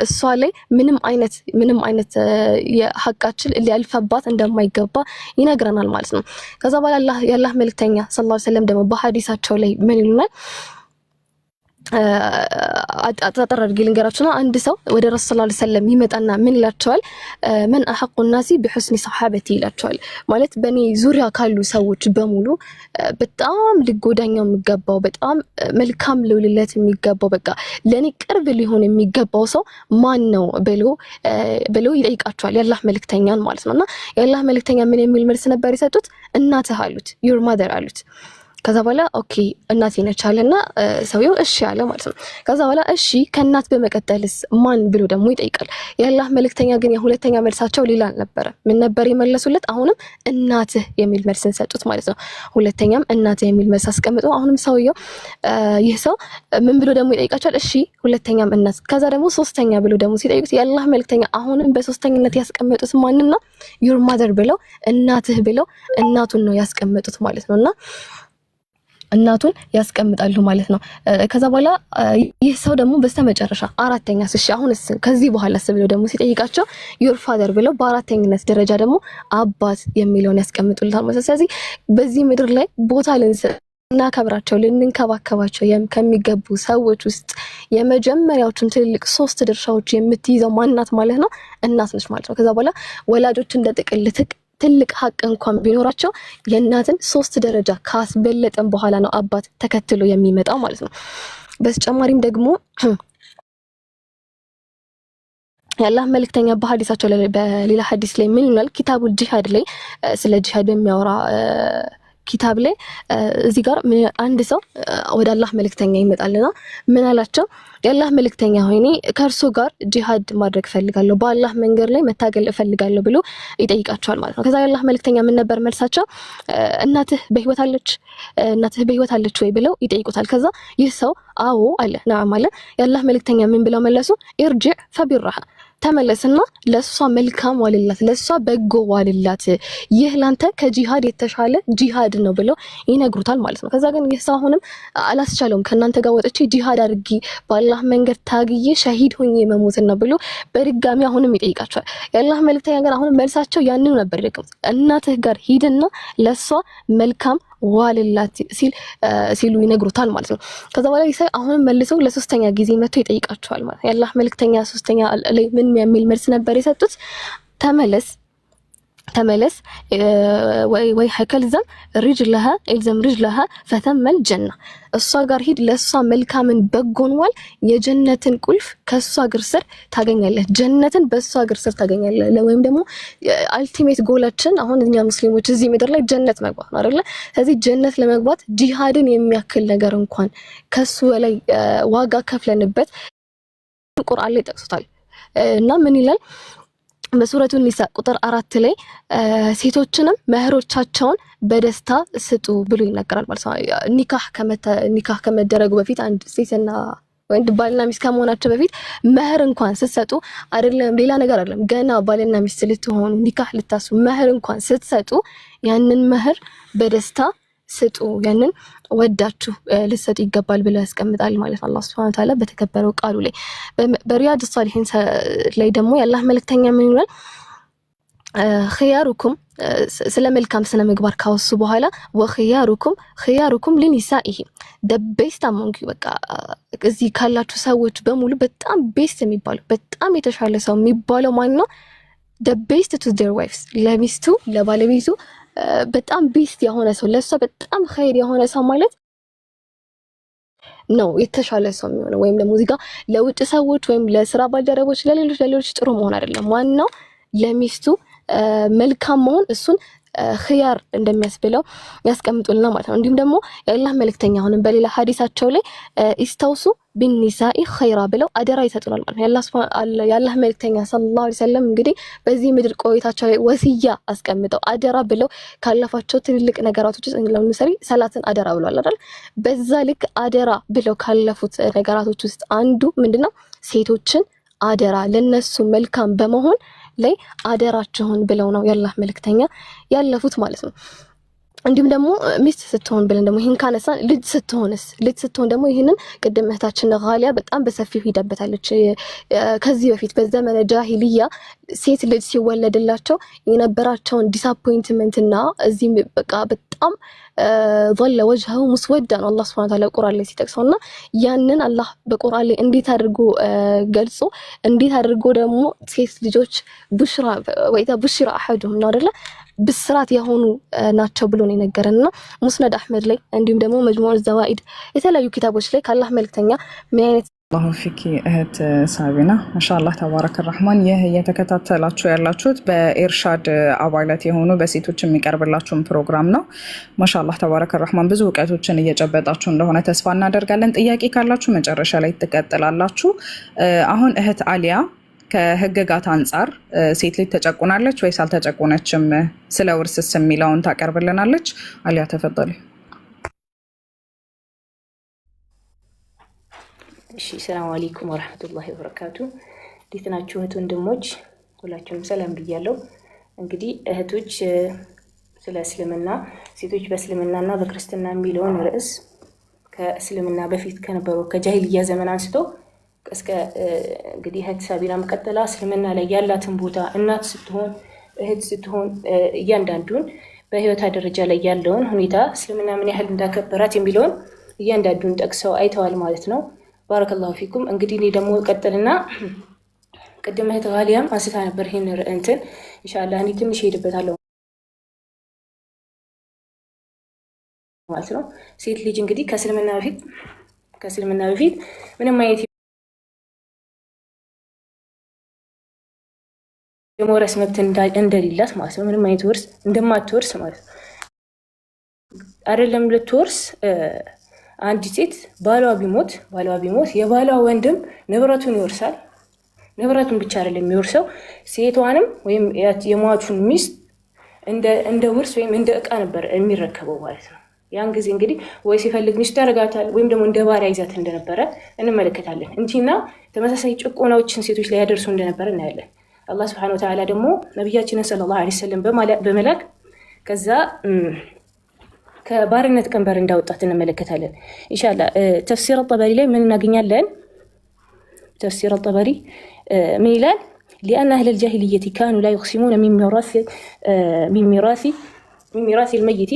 F: እሷ ላይ ምንም አይነት የሐቃችን ሊያልፈባት እንደማይገባ ይነግረናል ማለት ነው። ከዛ በኋላ የአላህ መልእክተኛ ሰለላሁ ዐለይሂ ወሰለም ደግሞ በሐዲሳቸው ላይ ምን ይሉናል? አጣጣር አድርጌ ልንገራችሁና አንድ ሰው ወደ ረሱል ሰለላሁ ዐለይሂ ወሰለም ይመጣና ምን ይላቸዋል? መን አሐቁ الناس بحسن صحابتي ይላቸዋል። ማለት በኔ ዙሪያ ካሉ ሰዎች በሙሉ በጣም ልጎዳኛው የሚገባው በጣም መልካም ልውልለት የሚገባው በቃ ለኔ ቅርብ ሊሆን የሚገባው ሰው ማን ነው ብሎ ይጠይቃቸዋል የአላህ መልእክተኛን ማለት ነውና የአላህ መልእክተኛ ምን የሚል መልስ ነበር የሰጡት? እናትህ አሉት፣ your mother አሉት። ከዛ በኋላ ኦኬ እናቴ ነች አለና ሰውየው እሺ አለ ማለት ነው። ከዛ በኋላ እሺ ከእናት በመቀጠልስ ማን ብሎ ደግሞ ይጠይቃል። የአላህ መልእክተኛ ግን የሁለተኛ መልሳቸው ሌላ ነበር። ምን ነበር የመለሱለት? አሁንም እናትህ የሚል መልስን ሰጡት ማለት ነው። ሁለተኛም እናትህ የሚል መልስ አስቀምጠው አሁንም ሰውየው ይህ ሰው ምን ብሎ ደግሞ ይጠይቃቸዋል? እሺ ሁለተኛም እናት። ከዛ ደግሞ ሶስተኛ ብሎ ደግሞ ሲጠይቁት የአላህ መልእክተኛ አሁንም በሶስተኛነት ያስቀመጡት ማንና your mother ብለው እናትህ ብለው እናቱን ነው ያስቀመጡት ማለት ነውና እናቱን ያስቀምጣሉ ማለት ነው። ከዛ በኋላ ይህ ሰው ደግሞ በስተመጨረሻ አራተኛስ እሺ አሁንስ ከዚህ በኋላስ ብለው ደግሞ ሲጠይቃቸው your father ብለው በአራተኝነት ደረጃ ደግሞ አባት የሚለውን ያስቀምጡልታል ማለት ነው። ስለዚህ በዚህ ምድር ላይ ቦታ ልናከብራቸው ልንንከባከባቸው ከሚገቡ ሰዎች ውስጥ የመጀመሪያዎቹን ትልልቅ 3 ድርሻዎች የምትይዘው ማናት ማለት ነው? እናት ነች ማለት ነው። ከዛ በኋላ ወላጆች እንደ ጥቅል ትልቅ ሐቅ እንኳን ቢኖራቸው የእናትን 3 ደረጃ ካስበለጠን በኋላ ነው አባት ተከትሎ የሚመጣው ማለት ነው። በተጨማሪም ደግሞ የአላህ መልእክተኛ በሐዲሳቸው ላይ በሌላ ሐዲስ ላይ ምን ይላል? ኪታቡል ጂሃድ ላይ ስለ ጂሃድ በሚያወራ ኪታብ ላይ እዚህ ጋር አንድ ሰው ወደ አላህ መልእክተኛ ይመጣልና ምን አላቸው የአላህ መልእክተኛ ሆይ እኔ ከእርሱ ጋር ጂሃድ ማድረግ ፈልጋለሁ በአላህ መንገድ ላይ መታገል ፈልጋለሁ ብሎ ይጠይቃቸዋል ማለት ነው ከዛ የአላህ መልእክተኛ ምን ነበር መልሳቸው እናትህ በህይወት አለች ወይ ብለው ይጠይቁታል ከዛ ይህ ሰው አዎ አለ ነዓም አለ የአላህ መልእክተኛ ምን ብለው መለሱ ኢርጂዕ ፈቢራህ ተመለስና ለሷ መልካም ዋልላት ለሷ በጎ ዋልላት ይህ ላንተ ከጂሃድ የተሻለ ጂሃድ ነው ብለው ይነግሩታል ማለት ነው ከዛ ግን ይህ ሰው አሁንም አላስቻለውም ከናንተ ጋር ወጥቼ ጂሃድ አድርጊ በአላህ መንገድ ታግዬ ሸሂድ ሆኜ መሞት ነው ብሎ በድጋሚ አሁንም ይጠይቃቸዋል የአላህ መልእክተኛ ግን አሁንም መልሳቸው ያንኑ ነበር ይልቁም እናትህ ጋር ሂድና ለሷ መልካም ዋልላት ሲሉ ይነግሩታል ማለት ነው ከዛ በኋላ ይሳ አሁንም መልሰው ለሶስተኛ ጊዜ መጥቶ ይጠይቃቸዋል ማለት የአላህ መልእክተኛ ሶስተኛ ላይ ምን የሚል መልስ ነበር የሰጡት ተመለስ ወይ ሀከልዘም ርጅለሃ ፈተመል ጀና እሷ ጋር ሂድ ለሷ መልካምን በጎን ዋል የጀነትን ቁልፍ ከሷ እግር ስር ታገኛለህ ጀነትን በሷ እግር ስር ታገኛለህ ወይም ደግሞ አልቲሜት ጎላችን አሁን እኛ ሙስሊሞች እዚህ ምድር ላይ ጀነት መግባት ነው አይደል ስለዚህ ጀነት ለመግባት ጂሃድን የሚያክል ነገር እንኳን ከሱ ላይ ዋጋ ከፍለንበት ቁርአን ላይ ጠቅሶታል እና ምን ይላል በሱረቱ ኒሳ ቁጥር 4 ላይ ሴቶችንም መህሮቻቸውን በደስታ ስጡ ብሎ ይናገራል ማለት ነው ኒካህ ከመደረጉ በፊት አንድ ሴትና ወንድ ባልና ሚስት ከመሆናቸው በፊት መህር እንኳን ስትሰጡ አይደለም ሌላ ነገር አይደለም ገና ባልና ሚስት ልትሆኑ ኒካህ ልታስሩ መህር እንኳን ስትሰጡ ያንን መህር በደስታ ስጡ ያንን ወዳችሁ ልትሰጡ ይገባል ብሎ ያስቀምጣል ማለት አላህ Subhanahu Wa Ta'ala በተከበረው ቃሉ ላይ በሪያድ ሷሊሂን ላይ ደግሞ የአላህ መልእክተኛ ምን ይላል ኺያሩኩም ስለ መልካም ስነ ምግባር ካወሱ በኋላ ወኺያሩኩም ለኒሳኢሂ ቤስት አሞንግ በቃ እዚህ ካላችሁ ሰዎች በሙሉ በጣም ቤስት የሚባለው በጣም የተሻለ ሰው የሚባለው ማን ነው the best to their wives ለሚስቱ ለባለቤቱ በጣም ቤስት የሆነ ሰው ለሷ በጣም ኸይር የሆነ ሰው ማለት ነው የተሻለ ሰው የሚሆነው ወይም ደግሞ እዚህ ጋር ለውጭ ሰዎች ወይም ለስራ ባልደረቦች ለሌሎች ጥሩ መሆን አይደለም ዋናው ለሚስቱ መልካም መሆን እሱን ኺያር እንደሚያስብለው ያስቀምጡልና ማለት ነው እንዲሁም ደግሞ የአላህ መልእክተኛ ሆነን በሌላ ሐዲሳቸው ላይ ኢስተውሱ ቢኒሳኢ ኸይራ ብለው አደራ ይሰጡናል ማለት ነው የአላህ መልእክተኛ ሰለላሁ ዐለይሂ ወሰለም እንግዲህ በዚህ ምድር ቆይታቸው ላይ ወሲያ አስቀምጠው አደራ ብለው ካለፋቸው ትልልቅ ነገራቶች ውስጥ ለምሳሌ ሰላትን አደራ ብለዋል አይደል በዛ ልክ አደራ ብለው ካለፉት ነገራቶች ውስጥ አንዱ ምንድነው ሴቶችን አደራ ለነሱ መልካም በመሆን ላይ አደራቸውን ብለው ነው የአላህ መልእክተኛ ያለፉት ማለት ነው እንዲሁም ደግሞ ሚስት ስትሆን ብለን ደግሞ ይሄን ካነሳ ልጅ ስትሆን ደግሞ ይሄንን ቅድም እህታችን ጋሊያ በጣም በሰፊው ሂደበታለች ከዚህ በፊት በዘመነ ጃሂልያ ሴት ልጅ ሲወለድላቸው የነበራቸውን ዲስአፖይንትመንትና እዚህ በቃ በጣም ظل وجهه مسودا الله سبحانه وتعالى ቁርአን ላይ ሲጠቅሰውና ያንን አላህ በቁርአን ላይ እንዴት አድርጎ ገልጾ እንዴት አድርጎ ደግሞ ሴት ልጆች ቡሽራ ወይታ ቡሽራ አሐዱም ነው አይደለ ብስራት የሆኑ ናቸው ብሎ ነው የነገረንና ሙስነድ አህመድ ላይ እንዲሁም ደግሞ መጅሙዕ ዘዋኢድ የተለያዩ ኪታቦች ላይ ካላህ መልእክተኛ ምን አይነት
G: አላሁ ፊኪ እህት ሳቢና ማሻአላህ ተባረከ الرحمن ይህ እየተከታተላችሁ ያላችሁት በኢርሻድ አባላት የሆኑ በሴቶች የሚቀርብላችሁን ፕሮግራም ነው ማሻአላህ ተባረከ الرحمن ብዙ ዕውቀቶችን እየጨበጣችሁ እንደሆነ ተስፋ እናደርጋለን ጥያቄ ካላችሁ መጨረሻ ላይ ትቀጥላላችሁ አሁን እህት አሊያ ከህግጋት አንፃር ሴት ልጅ ተጨቁናለች ወይስ አልተጨቁነችም ስለ ውርስስ የሚለውን ታቀርብልናለች አሊያ ተፈضلي
H: እሺ ሰላም አለይኩም ወራህመቱላሂ ወበረካቱ እንዴት ናችሁ እህት ወንድሞች ሁላችሁም ሰላም ብያለሁ እንግዲህ እህቶች ስለ እስልምና ሴቶች በእስልምናና በክርስትና የሚለውን ርዕስ ከእስልምና በፊት ከነበረው ከጃሂልያ ዘመን አንስቶ እስከ እንግዲህ እህት ሳቢና መቀጠላ እስልምና ላይ ያላትን ቦታ እናት ስትሆን እህት ስትሆን እያንዳንዱን በህይወት ደረጃ ላይ ያለውን ሁኔታ እስልምና ምን ያህል እንዳከበራት የሚለውን እያንዳንዱን ጠቅሰው አይተዋል ማለት ነው ባረከላሁ ፊኩም እንግዲህ እኔ ደግሞ ቀጥልና ቅድም እህት ጋሊያም አንስታ ነበር ይሄን እንትን ኢንሻአላህ እኔ ትንሽ ሄድበታለሁ ማለት ነው ሴት ልጅ እንግዲህ ከእስልምና በፊት ምንም አይነት የመውረስ መብት እንደሌላት ማለት ነው ምንም አይነት ውርስ እንደማትወርስ ማለት ነው አይደለም ልትወርስ አንድ ሴት ባሏ ቢሞት የባሏ ወንድም ንብረቱን ይወርሳል። ንብረቱን ብቻ አይደለም የሚወርሰው ሴቷንም ወይም የሟቹን ሚስት እንደ ውርስ ወይም እንደ ዕቃ ነበር የሚረከበው ማለት ነው። ያን ጊዜ እንግዲህ ወይ ሲፈልግ ሚስቱ ያደርጋታል ወይም ደግሞ እንደ ባሪያ ይዛት እንደነበረ እንመለከታለን እንጂና ተመሳሳይ ጭቆናዎችን ሴቶች ላይ ያደርሱ እንደነበረ እናያለን። አላህ Subhanahu Wa Ta'ala ደግሞ ነብያችንን ሰለላሁ ዐለይሂ ወሰለም በመላክ ከዛ ከባርነት ቀንበር እንዳወጣት እንመለከታለን። ኢንሻአላህ ተፍሲር الطبري ላይ ምን እናገኛለን? ተፍሲር الطبري ምን ይላል? لأن أهل الجاهلية كانوا لا يقسمون من ميراث الميت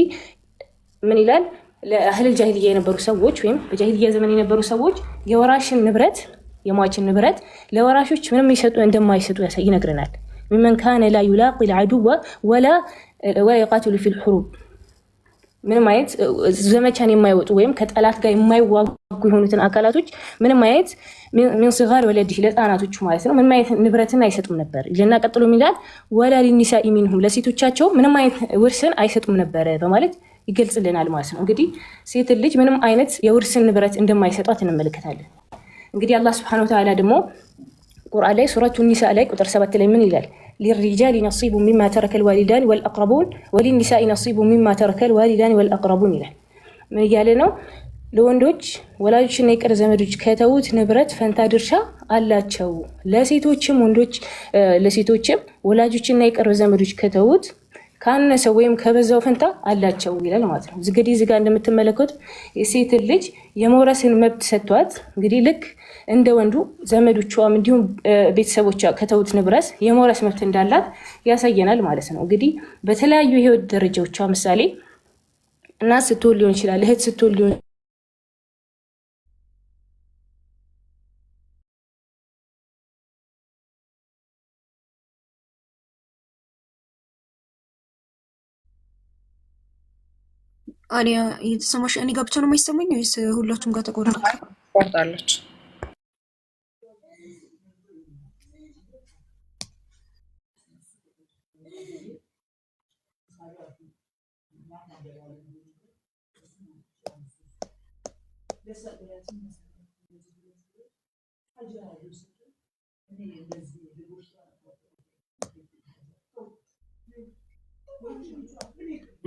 H: من ይላል? ለአህል الجاهلية የነበሩ ሰዎች ወይም በጃሂልያ ዘመን የነበሩ ሰዎች የወራሽን ንብረት የሟችን ንብረት ለወራሾች ምንም እንደማይሰጡ ይነግረናል። ممن كان لا يلاقي العدو ولا يقاتل في الحروب ምንም አይነት ዘመቻን የማይወጡ ወይም ከጠላት ጋር የማይዋጉ የሆኑትን አካላቶች ምንም አይነት من صغار ولده ለጣናቶቹ ማለት ነው ምንም አይነት ንብረትን አይሰጡም ነበር። ለና ቀጥሎ ይላል ولا للنساء منهم ለሴቶቻቸው ምንም አይነት ውርስን አይሰጡም ነበር በማለት ይገልጽልናል ማለት ነው። እንግዲህ ሴት ልጅ ምንም አይነት የውርስን ንብረት እንደማይሰጧት እንመለከታለን። እንግዲህ አላህ Subhanahu Wa Ta'ala ደግሞ ቁርአን ላይ ሱረቱ ኒሳ ላይ ቁጥር 7 ላይ ምን ይላል? للرجال نصيب مما ترك الوالدان والأقربون وللنساء نصيب مما ترك الوالدان والأقربون ይላል። ምን ያለ ነው? ለወንዶች ወላጆችና የቅርብ ዘመዶች ከተውት ንብረት ፈንታ ድርሻ አላቸው። ለሴቶችም ወላጆችና የቅርብ ዘመዶች ከተውት ካነሰ ወይም ከበዛው ፈንታ አላቸው ይላል ማለት ነው። እንግዲህ እዚህ ጋር እንደምትመለከቱት የሴት ልጅ የመውረስን መብት ሰጥቷት እንግዲህ ልክ እንደ ወንዱ ዘመዶቿም እንዲሁም ቤተሰቦቿ ከተውት ንብረት የመውረስ መብት እንዳላት ያሳየናል ማለት ነው። እንግዲህ በተለያዩ የህይወት ደረጃዎቿ ምሳሌ እናት ስትሆን ሊሆን ይችላል፣ እህት ስትሆን ሊሆን
E: አሊያ እየተሰማሽ እኔ ጋር ብቻ ነው የማይሰማኝ ወይስ ሁላችሁም ጋር
G: ተቆርጣለች?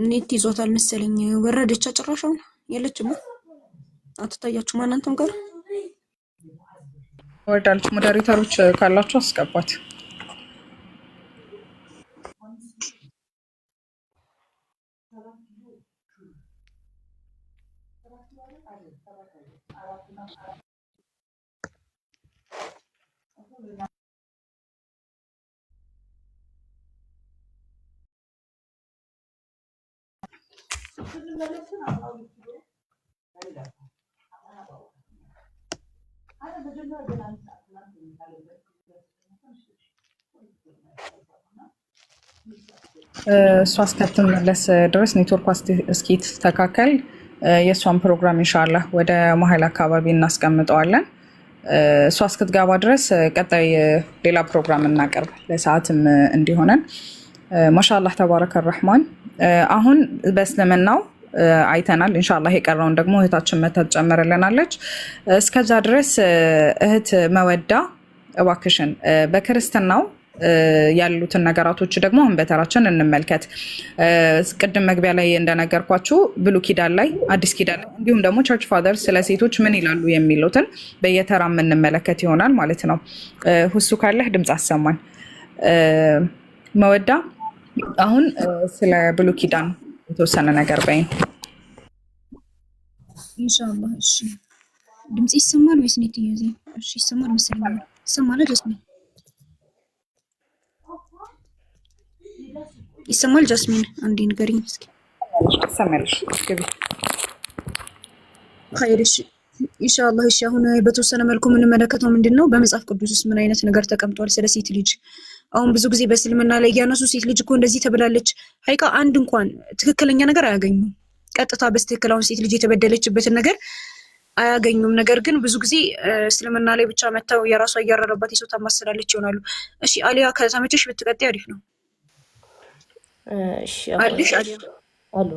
E: ኔት ይዞታል መሰለኝ። ወረደች ጭራሻውን የለችም። አትታያችሁም እናንተም ጋር
G: ወርዳለች። ሞዴሬተሮች ካላችሁ አስገባት። እሷ እስከትመለስ ድረስ ኔትወርክ እስኪስተካከል የእሷን ፕሮግራም ኢንሻአላህ ወደ መሀል አካባቢ እናስቀምጠዋለን። እሷ እስክትገባ ድረስ ቀጣይ ሌላ ፕሮግራም እናቀርብ ለሰዓትም እንዲሆነን። ማሻአላህ ተባረከ ረህማን። አሁን በእስልምናው አይተናል። ኢንሻአላህ የቀረውን ደግሞ እህታችን መታ ትጨምርልናለች። እስከዛ ድረስ እህት መወዳ እባክሽን በክርስትናው ያሉትን ነገራቶች ደግሞ አሁን በተራችን እንመልከት። ቅድም መግቢያ ላይ እንደነገርኳችሁ ብሉይ ኪዳን ላይ፣ አዲስ ኪዳን ላይ እንዲሁም ደግሞ ቸርች ፋዘር ስለ ሴቶች ምን ይላሉ የሚሉትን በየተራ የምንመለከት ይሆናል ማለት ነው። ሁሱ ካለህ ድምፅ አሰማን። መወዳ አሁን ስለ ብሉይ ኪዳን የተወሰነ ነገር በይን
E: ኢንሻአላህ። እሺ ድምጽ ይሰማል ወይስ ኔት ይያዝ? እሺ ይሰማል መሰለኝ። ይሰማል ጃስሚን? ይሰማል ጃስሚን? አንዴ ንገሪኝ እስኪ።
G: ይሰማልሽ? ግቢ
E: ኸይርሽ ኢንሻአላህ። እሺ አሁን በተወሰነ መልኩ የምንመለከተው ምንድነው በመጽሐፍ ቅዱስ ውስጥ ምን አይነት ነገር ተቀምጧል ስለ ሴት ልጅ። አሁን ብዙ ጊዜ በእስልምና ላይ ያነሱ ሴት ልጅ እኮ እንደዚህ ተብላለች ሀይቃ አንድ እንኳን ትክክለኛ ነገር አያገኙም። ቀጥታ በስትክክል አሁን ሴት ልጅ የተበደለችበትን ነገር አያገኙም። ነገር ግን ብዙ ጊዜ እስልምና ላይ ብቻ መተው የራሷ እያረረባት የሰው ታማስላለች ይሆናሉ። እሺ አሊያ ከተመቸሽ ብትቀጥይ አሪፍ ነው።
H: እሺ አሉ።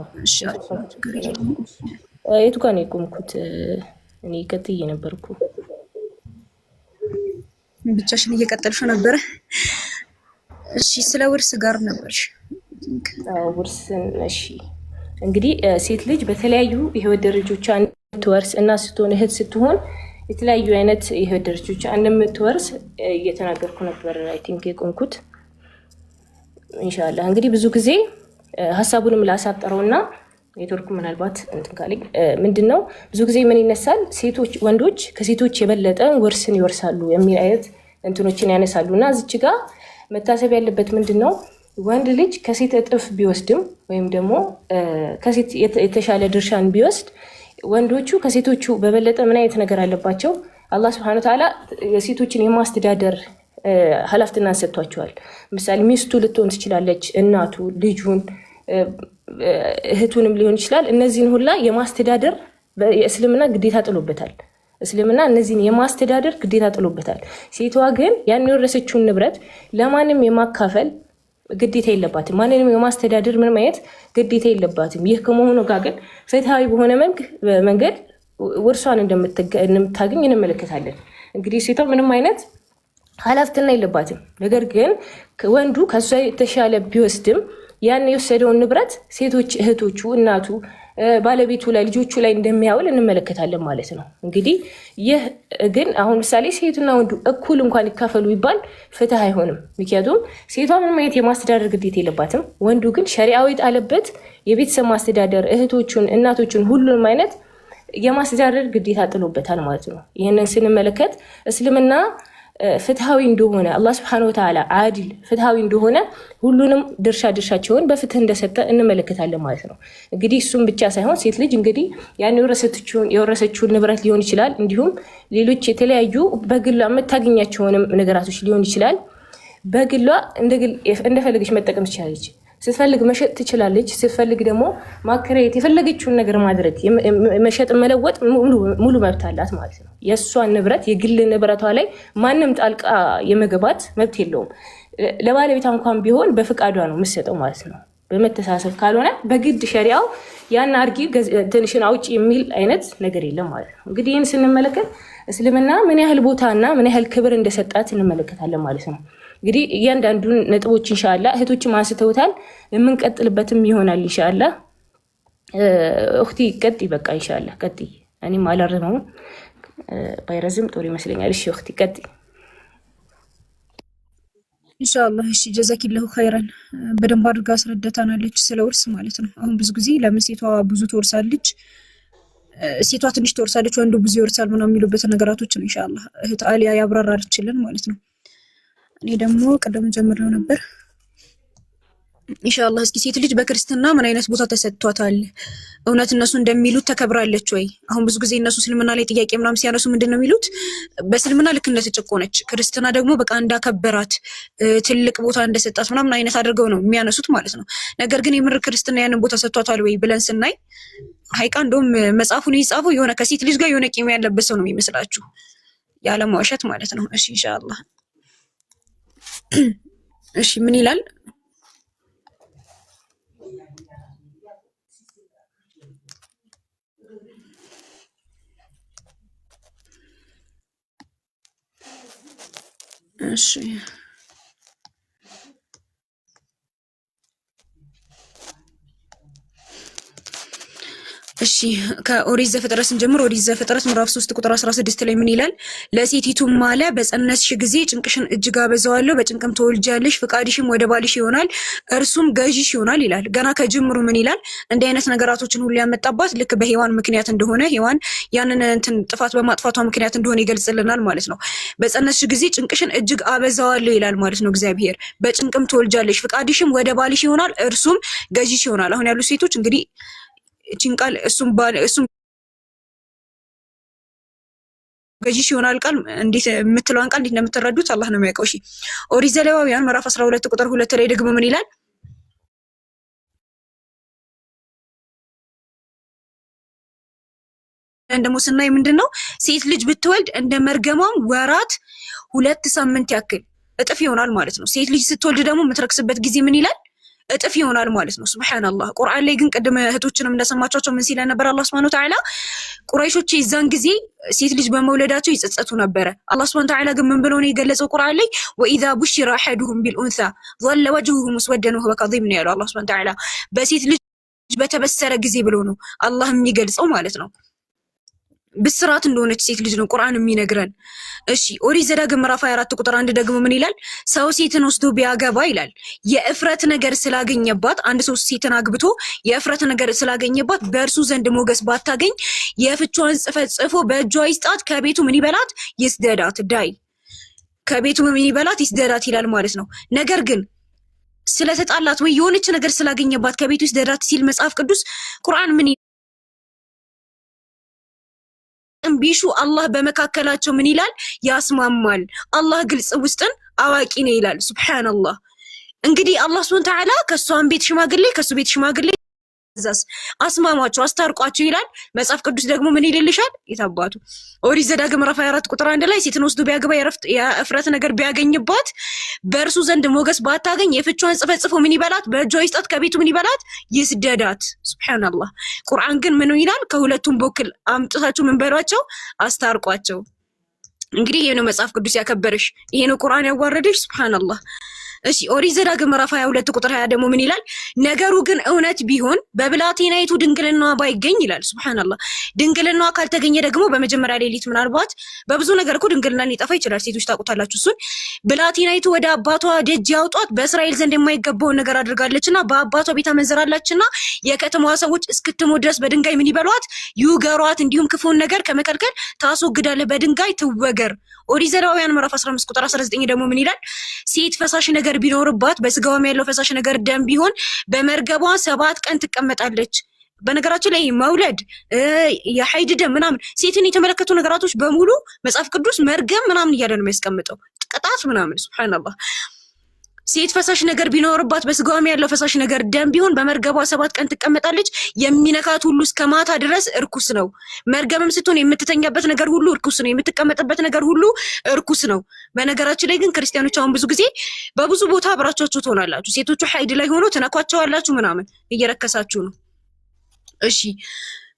H: የቱ ጋር ነው የቆምኩት? እኔ ቀጥዬ ነበርኩ።
E: ብቻሽን እየቀጠልሽ ነበረ? እሺ ስለ ውርስ ጋር ነበርሽ?
H: ውርስን እሺ እንግዲህ ሴት ልጅ በተለያዩ የህይወት ደረጃዎች እንድትወርስ እና ስትሆን እህት ስትሆን የተለያዩ አይነት የህይወት ደረጃዎች እንደምትወርስ እየተናገርኩ ነበር። አይ ቲንክ የቆምኩት ኢንሻአላህ። እንግዲህ ብዙ ጊዜ ሀሳቡንም ላሳጠረውና ኔትወርኩ ምናልባት እንትን ካለኝ ምንድነው ብዙ ጊዜ ምን ይነሳል? ሴቶች ወንዶች ከሴቶች የበለጠ ውርስን ይወርሳሉ የሚል አይነት እንትኖችን ያነሳሉና እዚች ጋር መታሰብ ያለበት ምንድነው ወንድ ልጅ ከሴት እጥፍ ቢወስድም ወይም ደግሞ ከሴት የተሻለ ድርሻን ቢወስድ ወንዶቹ ከሴቶቹ በበለጠ ምን አይነት ነገር አለባቸው? አላህ Subhanahu Wa Ta'ala የሴቶችን የማስተዳደር ኃላፊነትን ሰጥቷቸዋል። ምሳሌ ሚስቱ ልትሆን ትችላለች፣ እናቱ፣ ልጁን፣ እህቱንም ሊሆን ይችላል። እነዚህን ሁላ የማስተዳደር የእስልምና ግዴታ ጥሎበታል። እስልምና እነዚህን የማስተዳደር ግዴታ ጥሎበታል። ሴቷ ግን ያን የወረሰችውን ንብረት ለማንም የማካፈል ግዴታ የለባትም። ማንንም የማስተዳደር ምንም አይነት ግዴታ የለባትም። ይህ ከመሆኑ ጋር ግን ፍትሃዊ በሆነ መንገድ ውርሷን እንደምታገኝ እንመለከታለን። እንግዲህ ሴቷ ምንም አይነት ኃላፊነት የለባትም። ነገር ግን ወንዱ ከሷ የተሻለ ቢወስድም ያን የወሰደውን ንብረት ሴቶች እህቶቹ፣ እናቱ፣ ባለቤቱ ላይ ልጆቹ ላይ እንደሚያውል እንመለከታለን ማለት ነው። እንግዲህ ይህ ግን አሁን ምሳሌ ሴትና ወንዱ እኩል እንኳን ይካፈሉ ይባል ፍትህ አይሆንም። ምክንያቱም ሴቷ ምንም አይነት የማስተዳደር ግዴታ የለባትም። ወንዱ ግን ሸሪዓዊ ጣለበት የቤተሰብ ማስተዳደር እህቶቹን፣ እናቶቹን ሁሉንም አይነት የማስተዳደር ግዴታ ጥሎበታል ማለት ነው። ይህንን ስንመለከት እስልምና ፍትሃዊ እንደሆነ አላህ Subhanahu Wa Ta'ala አዲል ፍትሃዊ እንደሆነ ሁሉንም ድርሻቸውን በፍትህ እንደሰጠ እንመለከታለን ማለት ነው። እንግዲህ እሱም ብቻ ሳይሆን ሴት ልጅ እንግዲህ ያን የወረሰችውን ንብረት ሊሆን ይችላል፣ እንዲሁም ሌሎች የተለያዩ በግሏ የምታገኛቸውንም ነገራቶች ሊሆን ይችላል። በግሏ እንደፈለገች መጠቀም ትችላለች። ስትፈልግ መሸጥ ትችላለች። ስትፈልግ ደግሞ ማከራየት፣ የፈለገችውን ነገር ማድረግ፣ መሸጥ፣ መለወጥ ሙሉ መብት አላት ማለት ነው። የእሷን ንብረት የግል ንብረቷ ላይ ማንም ጣልቃ የመግባት መብት የለውም። ለባለቤቷ እንኳን ቢሆን በፍቃዷ ነው የምትሰጠው ማለት ነው። በመተሳሰብ ካልሆነ በግድ ሸሪዓው ያን አርጊ ትንሽን አውጪ የሚል አይነት ነገር የለም ማለት ነው። እንግዲህ ይህን ስንመለከት እስልምና ምን ያህል ቦታና ምን ያህል ክብር እንደሰጣት እንመለከታለን ማለት ነው። እንግዲህ እያንዳንዱን ነጥቦች ኢንሻአላህ እህቶችም አንስተውታል፣ የምንቀጥልበትም ይሆናል ኢንሻአላህ። እህቲ ቀጥይ፣ በቃ ኢንሻአላህ ቀጥይ። እኔም አላረመው ባይረዝም ጥሩ ይመስለኛል። እሺ እህቲ ቀጥይ
E: ኢንሻአላህ። እሺ ጀዛኪላሁ ኸይረን። በደንብ አድርጋ አስረዳታናለች ስለ ውርስ ማለት ነው። አሁን ብዙ ጊዜ ለምን ሴቷ ብዙ ትወርሳለች፣ ሴቷ ትንሽ ትወርሳለች፣ ወንዱ ብዙ ይወርሳል ምናምን የሚሉበት ነገራቶች ነው ኢንሻአላህ እህት አሊያ ያብራራችልን ማለት ነው። እኔ ደግሞ ቀደም ጀምሬው ነበር ኢንሻአላህ። እስኪ ሴት ልጅ በክርስትና ምን አይነት ቦታ ተሰጥቷታል? እውነት እነሱ እንደሚሉት ተከብራለች ወይ? አሁን ብዙ ጊዜ እነሱ እስልምና ላይ ጥያቄ ምናምን ሲያነሱ ምንድነው የሚሉት? በእስልምና ልክ እንደተጨቆነች፣ ክርስትና ደግሞ በቃ እንዳከበራት፣ ትልቅ ቦታ እንደሰጣት ምናምን አይነት አድርገው ነው የሚያነሱት ማለት ነው። ነገር ግን የምር ክርስትና ያንን ቦታ ሰጥቷታል ወይ ብለን ስናይ ሀይቃ እንደውም መጽሐፉን ይጻፈው የሆነ ከሴት ልጅ ጋር የሆነ ቂም ያለበት ሰው ነው የሚመስላችሁ፣ ያለ ማውሸት ማለት ነው። እሺ ኢንሻአላህ። እሺ ምን ይላል? እሺ እሺ ከኦሪት ዘፍጥረት ስንጀምር ኦሪት ዘፍጥረት ምዕራፍ 3 ቁጥር 16 ላይ ምን ይላል? ለሴቲቱም ማለ በጸነስሽ ጊዜ ጭንቅሽን እጅግ አበዛዋለሁ፣ በጭንቅም ትወልጃለሽ፣ ፍቃድሽም ወደ ባልሽ ይሆናል፣ እርሱም ገዥሽ ይሆናል ይላል። ገና ከጅምሩ ምን ይላል? እንዲህ አይነት ነገራቶችን ሁሉ ያመጣባት ልክ በሔዋን ምክንያት እንደሆነ፣ ሔዋን ያንን ጥፋት በማጥፋቷ ምክንያት እንደሆነ ይገልጽልናል ማለት ነው። በጸነስሽ ጊዜ ጭንቅሽን እጅግ አበዛዋለሁ ይላል ማለት ነው እግዚአብሔር። በጭንቅም ትወልጃለሽ፣ ፍቃድሽም ወደ ባልሽ ይሆናል፣ እርሱም ገዥሽ ይሆናል። አሁን ያሉ ሴቶች እንግዲህ ጭንቃል እሱም ገዢሽ ይሆናል ቃል እንዴት የምትለውን ቃል እንዴት እንደምትረዱት አላህ ነው የሚያውቀው። እሺ ኦሪት ዘሌዋውያን ምዕራፍ 12 ቁጥር 2 ላይ ደግሞ ምን ይላል? ደግሞ ስናይ ምንድነው ሴት ልጅ ብትወልድ እንደ መርገሟም ወራት 2 ሳምንት ያክል እጥፍ ይሆናል ማለት ነው። ሴት ልጅ ስትወልድ ደግሞ የምትረክስበት ጊዜ ምን ይላል? እጥፍ ይሆናል ማለት ነው። ሱብሃንአላህ። ቁርአን ላይ ግን ቅድም እህቶችንም እንደሰማቻቸው ምን ሲል ነበር አላህ Subhanahu Wa Ta'ala ቁረይሾች የዛን ጊዜ ሴት ልጅ በመውለዳቸው ይጸጸቱ ነበር። አላህ Subhanahu Wa Ta'ala ግን ምን ብሎ ነው የገለጸው ቁርአን ላይ وإذا بشر أحدهم بالأنثى ظل وجهه مسودا وهو كظيم ነው ያለው አላህ Subhanahu Wa Ta'ala በሴት ልጅ በተበሰረ ጊዜ ብሎ ነው አላህ የሚገልጸው ማለት ነው። ብስራት እንደሆነች ሴት ልጅ ነው ቁርአን የሚነግረን። እሺ ኦሪት ዘዳግም ምዕራፍ 24 ቁጥር 1 ደግሞ ምን ይላል? ሰው ሴትን ወስዶ ቢያገባ ይላል የእፍረት ነገር ስላገኘባት፣ አንድ ሰው ሴትን አግብቶ የእፍረት ነገር ስላገኘባት በእርሱ ዘንድ ሞገስ ባታገኝ የፍቿን ጽሕፈት ጽፎ በእጇ ይስጣት፣ ከቤቱ ምን ይበላት? ይስደዳት። ዳይ ከቤቱ ምን ይበላት? ይስደዳት ይላል ማለት ነው። ነገር ግን ስለተጣላት ወይ የሆነች ነገር ስላገኘባት ከቤቱ ይስደዳት ሲል መጽሐፍ ቅዱስ ቁርአን ምን ቢሹ አላህ በመካከላቸው ምን ይላል? ያስማማል። አላህ ግልጽ ውስጥን አዋቂ ነው ይላል። ሱብሃንአላህ። እንግዲህ አላህ Subhanahu Wa Ta'ala ከሷን ቤት ሽማግሌ ከሱ ቤት ሽማግሌ ዛስ አስማማቸው አስታርቋቸው ይላል። መጽሐፍ ቅዱስ ደግሞ ምን ይልልሻል? የታባቱ ኦሪት ዘዳግም ምዕራፍ 24 ቁጥር 1 ላይ ሴትን ወስዶ ቢያገባ የእፍረት ነገር ቢያገኝባት በእርሱ ዘንድ ሞገስ ባታገኝ የፍቿን ጽሕፈት ጽፎ ምን ይበላት? በእጇ ይስጣት፣ ከቤቱ ምን ይበላት? ይስደዳት። ሱብሃንአላህ። ቁርአን ግን ምን ይላል? ከሁለቱም በኩል አምጥታችሁ ምን በሏቸው? አስታርቋቸው። እንግዲህ ይሄ ነው መጽሐፍ ቅዱስ ያከበረሽ፣ ይሄ ነው ቁርአን ያዋረደሽ። ሱብሃንአላህ። እሺ ኦሪት ዘዳግም ምዕራፍ 22 ቁጥር 20 ደግሞ ምን ይላል? ነገሩ ግን እውነት ቢሆን በብላቴናይቱ ድንግልናዋ ባይገኝ ይላል። ሱብሃንአላህ። ድንግልናዋ ካልተገኘ ደግሞ በመጀመሪያ ሌሊት ምናልባት በብዙ ነገር እኮ ድንግልና ሊጠፋ ይችላል። ሴቶች ታውቁታላችሁ እሱን። ብላቴናይቱ ወደ አባቷ ደጅ ያውጧት፣ በእስራኤል ዘንድ የማይገባውን ነገር አድርጋለችና በአባቷ ቤት አመንዝራለችና የከተማዋ ሰዎች እስክትሞት ድረስ በድንጋይ ምን ይበሏት? ይውገሯት። እንዲሁም ክፉን ነገር ከመከልከል ታስወግዳለህ፣ በድንጋይ ትወገር። ኦሪት ዘሌዋውያን ምዕራፍ 15 ቁጥር 19 ደግሞ ምን ይላል? ሴት ፈሳሽ ነገር ቢኖርባት በስጋዋም ያለው ፈሳሽ ነገር ደም ቢሆን በመርገቧ 7 ቀን ትቀመጣለች። በነገራችን ላይ መውለድ የሐይድ ደም ምናምን ሴትን የተመለከቱ ነገራቶች በሙሉ መጽሐፍ ቅዱስ መርገም ምናምን እያለ ነው የሚያስቀምጠው፣ ቅጣት ምናምን። ሱብሃንአላህ። ሴት ፈሳሽ ነገር ቢኖርባት በስጋዋም ያለው ፈሳሽ ነገር ደም ቢሆን በመርገቧ 7 ቀን ትቀመጣለች። የሚነካት ሁሉ እስከ ማታ ድረስ እርኩስ ነው። መርገምም ስትሆን የምትተኛበት ነገር ሁሉ እርኩስ ነው። የምትቀመጥበት ነገር ሁሉ እርኩስ ነው። በነገራችን ላይ ግን ክርስቲያኖች አሁን ብዙ ጊዜ በብዙ ቦታ አብራቻችሁ ትሆናላችሁ። ሴቶቹ ሐይድ ላይ ሆኖ ትነኳቸዋላችሁ ምናምን፣ እየረከሳችሁ ነው። እሺ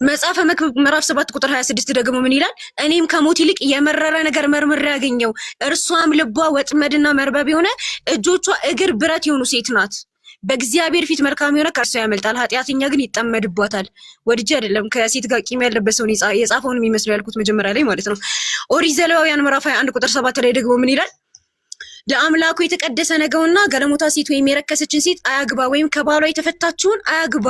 E: መጽሐፈ መክብብ ምዕራፍ 7 ቁጥር 26 ደግሞ ምን ይላል? እኔም ከሞት ይልቅ የመረረ ነገር መርምሬ ያገኘው እርሷም ልቧ ወጥመድና መርበብ የሆነ እጆቿ እግር ብረት የሆኑ ሴት ናት። በእግዚአብሔር ፊት መልካም የሆነ ከእርሷ ያመልጣል፣ ኃጢአተኛ ግን ይጠመድባታል። ወድጄ አይደለም ከሴት ጋር ቂም ያለበት ሰው የጻፈውን የሚመስለው ያልኩት መጀመሪያ ላይ ማለት ነው። ኦሪት ዘሌዋውያን ምዕራፍ 21 ቁጥር 7 ላይ ደግሞ ምን ይላል? ለአምላኩ የተቀደሰ ነገውና ጋለሞታ ሴት ወይም የረከሰችን ሴት አያግባ፣ ወይም ከባሏ የተፈታችውን አያግባ።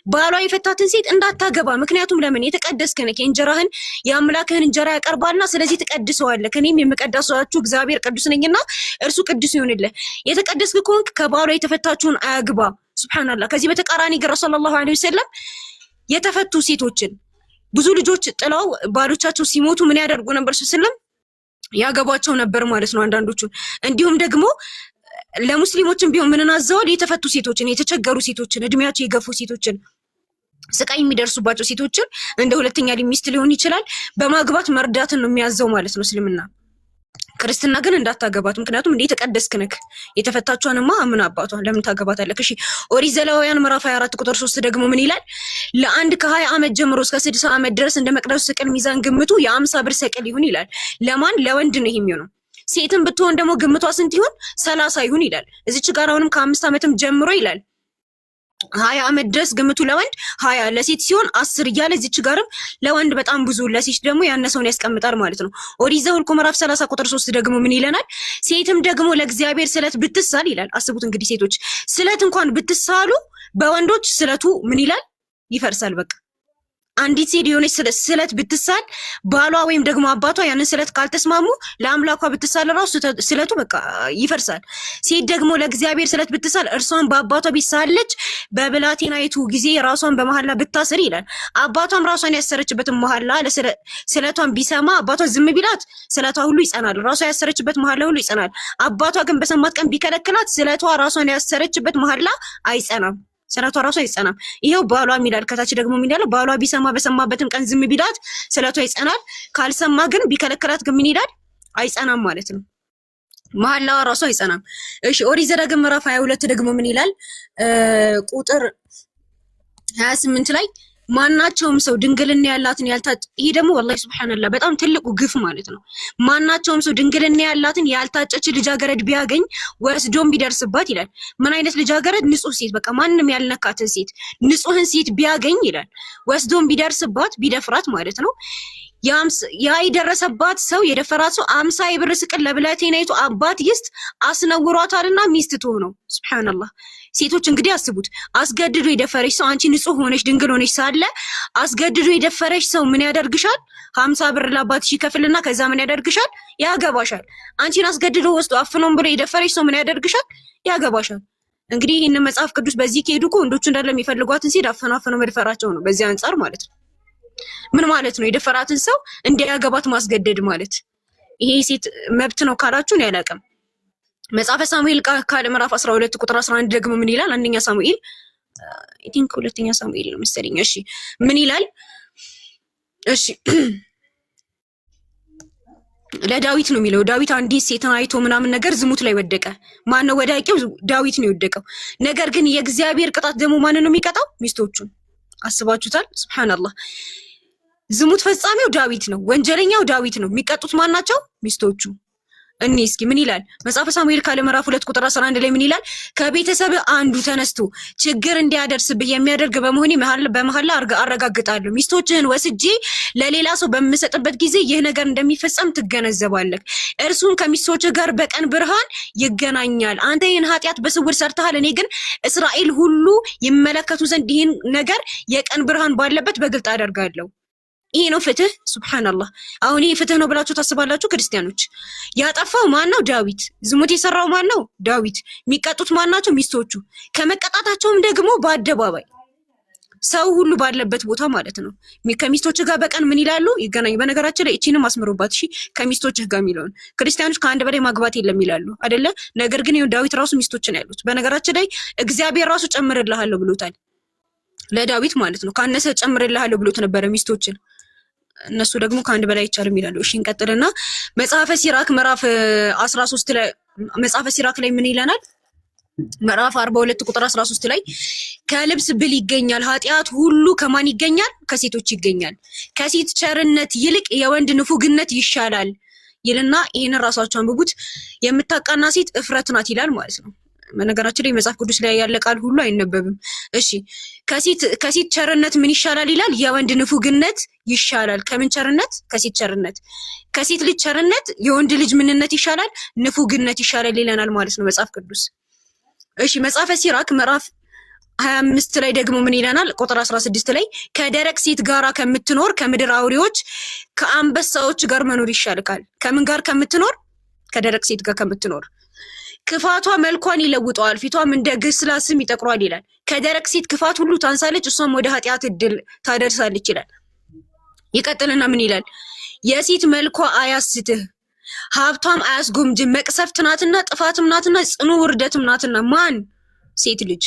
E: ባሏ የፈታትን ሴት እንዳታገባ። ምክንያቱም ለምን? የተቀደስክ ነህ፣ የእንጀራህን የአምላክህን እንጀራ ያቀርባልና ስለዚህ ትቀድሰዋለህ። ከኔም የምቀድሳችሁ እግዚአብሔር ቅዱስ ነኝና እርሱ ቅዱስ ይሁንልህ። የተቀደስክ ከሆንክ ከባሏ የተፈታችውን አያግባ። ሱብሃንአላህ። ከዚህ በተቃራኒ ግን ሰለላሁ ዐለይሂ ወሰለም የተፈቱ ሴቶችን ብዙ ልጆች ጥለው ባሎቻቸው ሲሞቱ ምን ያደርጉ ነበር? ስለም ያገቧቸው ነበር ማለት ነው አንዳንዶቹን። እንዲሁም ደግሞ ለሙስሊሞችም ቢሆን ምን አዘዋል? የተፈቱ ሴቶችን፣ የተቸገሩ ሴቶችን፣ እድሜያቸው የገፉ ሴቶችን፣ ስቃይ የሚደርሱባቸው ሴቶችን እንደ ሁለተኛ ሚስት ሊሆን ይችላል በማግባት መርዳትን ነው የሚያዘው ማለት ነው እስልምና። ክርስትና ግን እንዳታገባት። ምክንያቱም እንዴ የተቀደስክ ነህ። የተፈታቿንማ ምን አባቷ ለምን ታገባታለህ? እሺ ኦሪት ዘሌዋውያን ምዕራፍ 24 ቁጥር 3 ደግሞ ምን ይላል? ለአንድ ከ20 ዓመት ጀምሮ እስከ 60 ዓመት ድረስ እንደ መቅደሱ ሰቅል ሚዛን ግምቱ የ50 ብር ሰቅል ይሁን ይላል። ለማን? ለወንድ ነው የሚሆነው። ሴትም ብትሆን ደግሞ ግምቷ ስንት ይሁን? 30 ይሁን ይላል። እዚች ጋር አሁንም ከ5 ዓመትም ጀምሮ ይላል 20 ዓመት ድረስ ግምቱ ለወንድ 20 ለሴት ሲሆን 10 እያለ እዚች ጋርም ለወንድ በጣም ብዙ ለሴት ደግሞ ያነሰውን ያስቀምጣል ማለት ነው። ኦሪት ዘኍልቍ ምዕራፍ 30 ቁጥር 3 ደግሞ ምን ይለናል? ሴትም ደግሞ ለእግዚአብሔር ስለት ብትሳል ይላል። አስቡት እንግዲህ ሴቶች ስለት እንኳን ብትሳሉ በወንዶች ስለቱ ምን ይላል? ይፈርሳል። በቃ አንዲት ሴት የሆነች ስለት ብትሳል ባሏ ወይም ደግሞ አባቷ ያንን ስለት ካልተስማሙ ለአምላኳ ብትሳል ራሱ ስለቱ በቃ ይፈርሳል። ሴት ደግሞ ለእግዚአብሔር ስለት ብትሳል እርሷን በአባቷ ቢሳለች በብላቴናይቱ ጊዜ ራሷን በመሐላ ብታስር ይላል። አባቷም ራሷን ያሰረችበትን መሐላ ስለቷን ቢሰማ አባቷ ዝም ቢላት ስለቷ ሁሉ ይጸናል። ራሷ ያሰረችበት መሐላ ሁሉ ይጸናል። አባቷ ግን በሰማት ቀን ቢከለክላት ስለቷ ራሷን ያሰረችበት መሐላ አይጸናም። ስለቷ ራሷ አይጸናም። ይሄው ባሏ ሚላል። ከታች ደግሞ ምን ይላል? ባሏ ቢሰማ በሰማበትም ቀን ዝም ቢላት ስለቷ ይጸናል። ካልሰማ ግን ቢከለክላት ግን ምን ይላል? አይጸናም ማለት ነው። መሐላዋ ራሱ አይጸናም። እሺ ኦሪት ዘዳግም ምዕራፍ 22 ደግሞ ምን ይላል? ቁጥር 28 ላይ ማናቸውም ሰው ድንግልና ያላትን ይሄ ደግሞ ወላሂ ሱብሃንአላህ በጣም ትልቁ ግፍ ማለት ነው። ማናቸውም ሰው ድንግልና ያላትን ያልታጨች ልጃገረድ ቢያገኝ ወስዶም ቢደርስባት ይላል። ምን አይነት ልጃገረድ? ንጹህ ሴት፣ በቃ ማንም ያልነካትን ሴት፣ ንጹህን ሴት ቢያገኝ ይላል ወስዶም ቢደርስባት ቢደፍራት ማለት ነው። ያ የደረሰባት ሰው የደፈራት ሰው 50 የብር ስቅል ለብላቴናይቱ አባት ይስጥ፣ አስነውሯታልና ሚስት ትሆነው። ሱብሃንአላህ። ሴቶች እንግዲህ አስቡት፣ አስገድዶ የደፈረሽ ሰው አንቺ ንጹህ ሆነሽ ድንግል ሆነሽ ሳለ አስገድዶ የደፈረሽ ሰው ምን ያደርግሻል? 50 ብር ለአባትሽ ይከፍልና ከዛ ምን ያደርግሻል? ያገባሻል። አንቺን አስገድዶ ወስዶ አፍኖም ብሎ የደፈረሽ ሰው ምን ያደርግሻል? ያገባሻል። እንግዲህ ይህን መጽሐፍ ቅዱስ በዚህ ከሄዱ እኮ ወንዶቹ እንዳለ የሚፈልጓትን ሴት አፈናፍነው መድፈራቸው ነው። በዚህ አንጻር ማለት ነው። ምን ማለት ነው? የደፈራትን ሰው እንዲያገባት ማስገደድ ማለት ይሄ ሴት መብት ነው ካላችሁ ነው ያላቀም። መጽሐፈ ሳሙኤል ቃል ምዕራፍ 12 ቁጥር 11 ደግሞ ምን ይላል? አንደኛ ሳሙኤል አይ ቲንክ ሁለተኛ ሳሙኤል ነው መሰለኝ። እሺ ምን ይላል? እሺ ለዳዊት ነው የሚለው። ዳዊት አንዲት ሴትን አይቶ ምናምን ነገር ዝሙት ላይ ወደቀ። ማን ነው ወዳቂው? ዳዊት ነው የወደቀው። ነገር ግን የእግዚአብሔር ቅጣት ደግሞ ማን ነው የሚቀጣው? ሚስቶቹን። አስባችሁታል? ሱብሃንአላህ። ዝሙት ፈጻሚው ዳዊት ነው፣ ወንጀለኛው ዳዊት ነው። የሚቀጡት ማን ናቸው? ሚስቶቹ። እኔ እስኪ ምን ይላል መጽሐፈ ሳሙኤል ካለ ምዕራፍ 2 ቁጥር 11 ላይ ምን ይላል? ከቤተሰብ አንዱ ተነስቶ ችግር እንዲያደርስብህ የሚያደርግ በመሆኔ በመሐላ አረጋግጣለሁ። ሚስቶችህን ወስጄ ለሌላ ሰው በምሰጥበት ጊዜ ይህ ነገር እንደሚፈጸም ትገነዘባለህ። እርሱም ከሚስቶችህ ጋር በቀን ብርሃን ይገናኛል። አንተ ይህን ኃጢአት በስውር ሰርተሃል፣ እኔ ግን እስራኤል ሁሉ ይመለከቱ ዘንድ ይህን ነገር የቀን ብርሃን ባለበት በግልጥ አደርጋለሁ። ይሄ ነው ፍትህ። ሱብሃንአላህ። አሁን ይሄ ፍትህ ነው ብላችሁ ታስባላችሁ ክርስቲያኖች? ያጠፋው ማን ነው? ዳዊት። ዝሙት የሰራው ማን ነው? ዳዊት። የሚቀጡት ማን ናቸው? ሚስቶቹ። ከመቀጣታቸውም ደግሞ በአደባባይ ሰው ሁሉ ባለበት ቦታ ማለት ነው። ከሚስቶች ጋር በቀን ምን ይላሉ? ይገናኙ። በነገራችን ላይ እቺንም አስምሩባት እሺ። ከሚስቶችህ ጋር የሚለውን ክርስቲያኖች ከአንድ በላይ ማግባት የለም ይላሉ አይደለ? ነገር ግን ይሄው ዳዊት ራሱ ሚስቶችን ያሉት። በነገራችን ላይ እግዚአብሔር ራሱ ጨምርልሃለሁ ብሎታል ለዳዊት ማለት ነው። ካነሰ ጨምርልሃለሁ ብሎት ነበረ ሚስቶችን። እነሱ ደግሞ ከአንድ በላይ ይቻላል ይላሉ። እሺ እንቀጥልና መጽሐፈ ሲራክ ምዕራፍ 13 ላይ መጽሐፈ ሲራክ ላይ ምን ይለናል? ምዕራፍ 42 ቁጥር 13 ላይ ከልብስ ብል ይገኛል፣ ኃጢአት ሁሉ ከማን ይገኛል? ከሴቶች ይገኛል። ከሴት ቸርነት ይልቅ የወንድ ንፉግነት ይሻላል ይልና ይሄን ራሳቸው አንብቡት። የምታቃና ሴት እፍረት ናት ይላል ማለት ነው። በነገራችን ላይ መጽሐፍ ቅዱስ ላይ ያለ ቃል ሁሉ አይነበብም። እሺ ከሴት ቸርነት ምን ይሻላል ይላል? የወንድ ንፉግነት ይሻላል። ከምን ቸርነት? ከሴት ቸርነት። ከሴት ልጅ ቸርነት የወንድ ልጅ ምንነት ይሻላል? ንፉግነት ይሻላል ይለናል ማለት ነው መጽሐፍ ቅዱስ። እሺ መጽሐፈ ሲራክ ምዕራፍ 25 ላይ ደግሞ ምን ይለናል? ቁጥር 16 ላይ ከደረቅ ሴት ጋራ ከምትኖር ከምድር አውሬዎች ከአንበሳዎች ጋር መኖር ይሻልካል። ከምን ጋር ከምትኖር? ከደረቅ ሴት ጋር ከምትኖር። ክፋቷ መልኳን ይለውጠዋል፣ ፊቷም እንደ ግስላስም ይጠቁራል ይላል። ከደረቅ ሴት ክፋት ሁሉ ታንሳለች፣ እሷም ወደ ኃጢአት እድል ታደርሳለች ይላል። ይቀጥልና ምን ይላል? የሴት መልኳ አያስትህ፣ ሀብቷም አያስጎምጅም። መቅሰፍት ናትና ጥፋትም ናትና ጽኑ ውርደትም ናትና። ማን? ሴት ልጅ።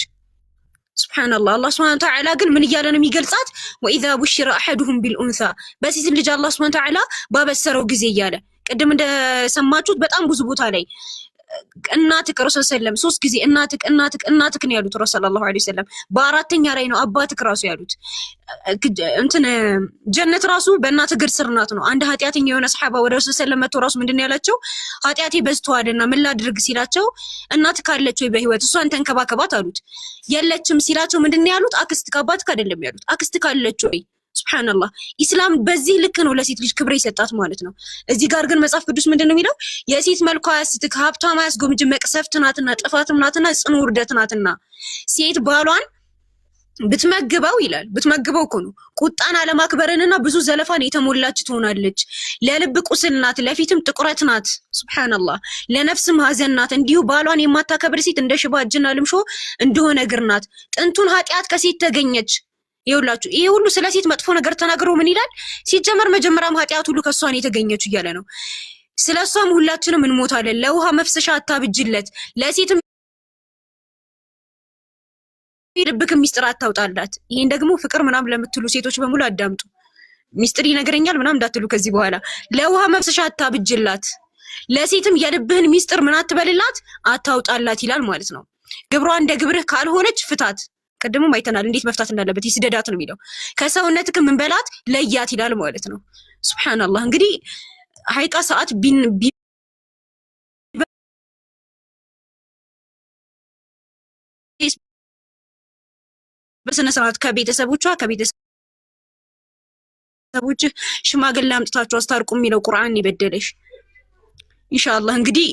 E: ሱብሃንአላህ። አላህ ሱብሃነሁ ወተዓላ ግን ምን እያለ ነው የሚገልጻት? ወኢዛ ቡሽረ አሐዱሁም ቢልኡንሳ፣ በሴት ልጅ አላህ ሱብሃነሁ ወተዓላ ባበሰረው ጊዜ እያለ ቅድም እንደሰማችሁት በጣም ብዙ ቦታ ላይ እናትክ ረሱል ሰለም 3 ጊዜ እናትክ ነው ያሉት ረሱል ሰለላሁ ዐለይሂ ወሰለም። በአራተኛ ላይ ነው አባትክ ራሱ ያሉት። እንትን ጀነት ራሱ በእናት እግር ስር ናት ነው። አንድ ኃጢአተኛ የሆነ ሰሃባ ወደ ረሱል ሰለም መጥቶ ራሱ ምንድነው ያላቸው? ኃጢአቴ በዝቷልና ምን ላድርግ ሲላቸው እናትክ አለች ወይ በህይወት እሷን ተንከባከባት አሉት። የለችም ሲላቸው ምንድነው ያሉት? አክስትክ አባትክ አይደለም ያሉት፣ አክስትክ አለች ወይ? ሱብሃንአላህ። ኢስላም በዚህ ልክ ነው ለሴት ልጅ ክብር ይሰጣት ማለት ነው። እዚህ ጋር ግን መጽሐፍ ቅዱስ ምንድነው የሚለው? የሴት መልኳ አያስትህ፣ ሀብቷም አያስጎምጅም፣ መቅሰፍት ናትና ጥፋትም ናትና ጽኑ ውርደት ናትና። ሴት ባሏን ብትመግበው ይላል። ብትመግበው እኮ ነው ቁጣን አለማክበርንና ብዙ ዘለፋን የተሞላች ትሆናለች። ለልብ ቁስል ናት፣ ለፊትም ጥቁረት ናት። ሱብሃንአላህ። ለነፍስም ሀዘን ናት። እንዲሁ ባሏን የማታከብር ሴት እንደ ሽባ እጅና ልምሾ እንደሆነ እግር ናት። ጥንቱን ኃጢአት ከሴት ተገኘች። ይኸውላችሁ ይሄ ሁሉ ስለ ሴት መጥፎ ነገር ተናግሮ ምን ይላል? ሲጀመር መጀመሪያም ኃጢአት ሁሉ ከሷ ነው የተገኘችው እያለ ነው። ስለሷም ሁላችንም እንሞታለን። ለውሃ መፍሰሻ አታብጅለት፣ ለሴትም ልብክ ሚስጥር አታውጣላት። ይሄን ደግሞ ፍቅር ምናምን ለምትሉ ሴቶች በሙሉ አዳምጡ። ሚስጥር ይነግረኛል ምናምን እንዳትሉ ከዚህ በኋላ። ለውሃ መፍሰሻ አታብጅላት፣ ለሴትም የልብህን ሚስጥር ምን አትበልላት አታውጣላት ይላል ማለት ነው። ግብሯ እንደ ግብርህ ካልሆነች ፍታት። ቀደምም አይተናል እንዴት መፍታት እንዳለበት ይስደዳት ነው የሚለው። ከሰውነትህ ምን በላት ለያት ይላል ማለት ነው። ሱብሃንአላህ እንግዲህ ሀይቃ ሰዓት በስነ ስርዓት ከቤተሰቦቿ ሽማግሌ አምጥታችሁ አስታርቁ የሚለው ቁርአን ይበደለሽ። ኢንሻአላህ እንግዲህ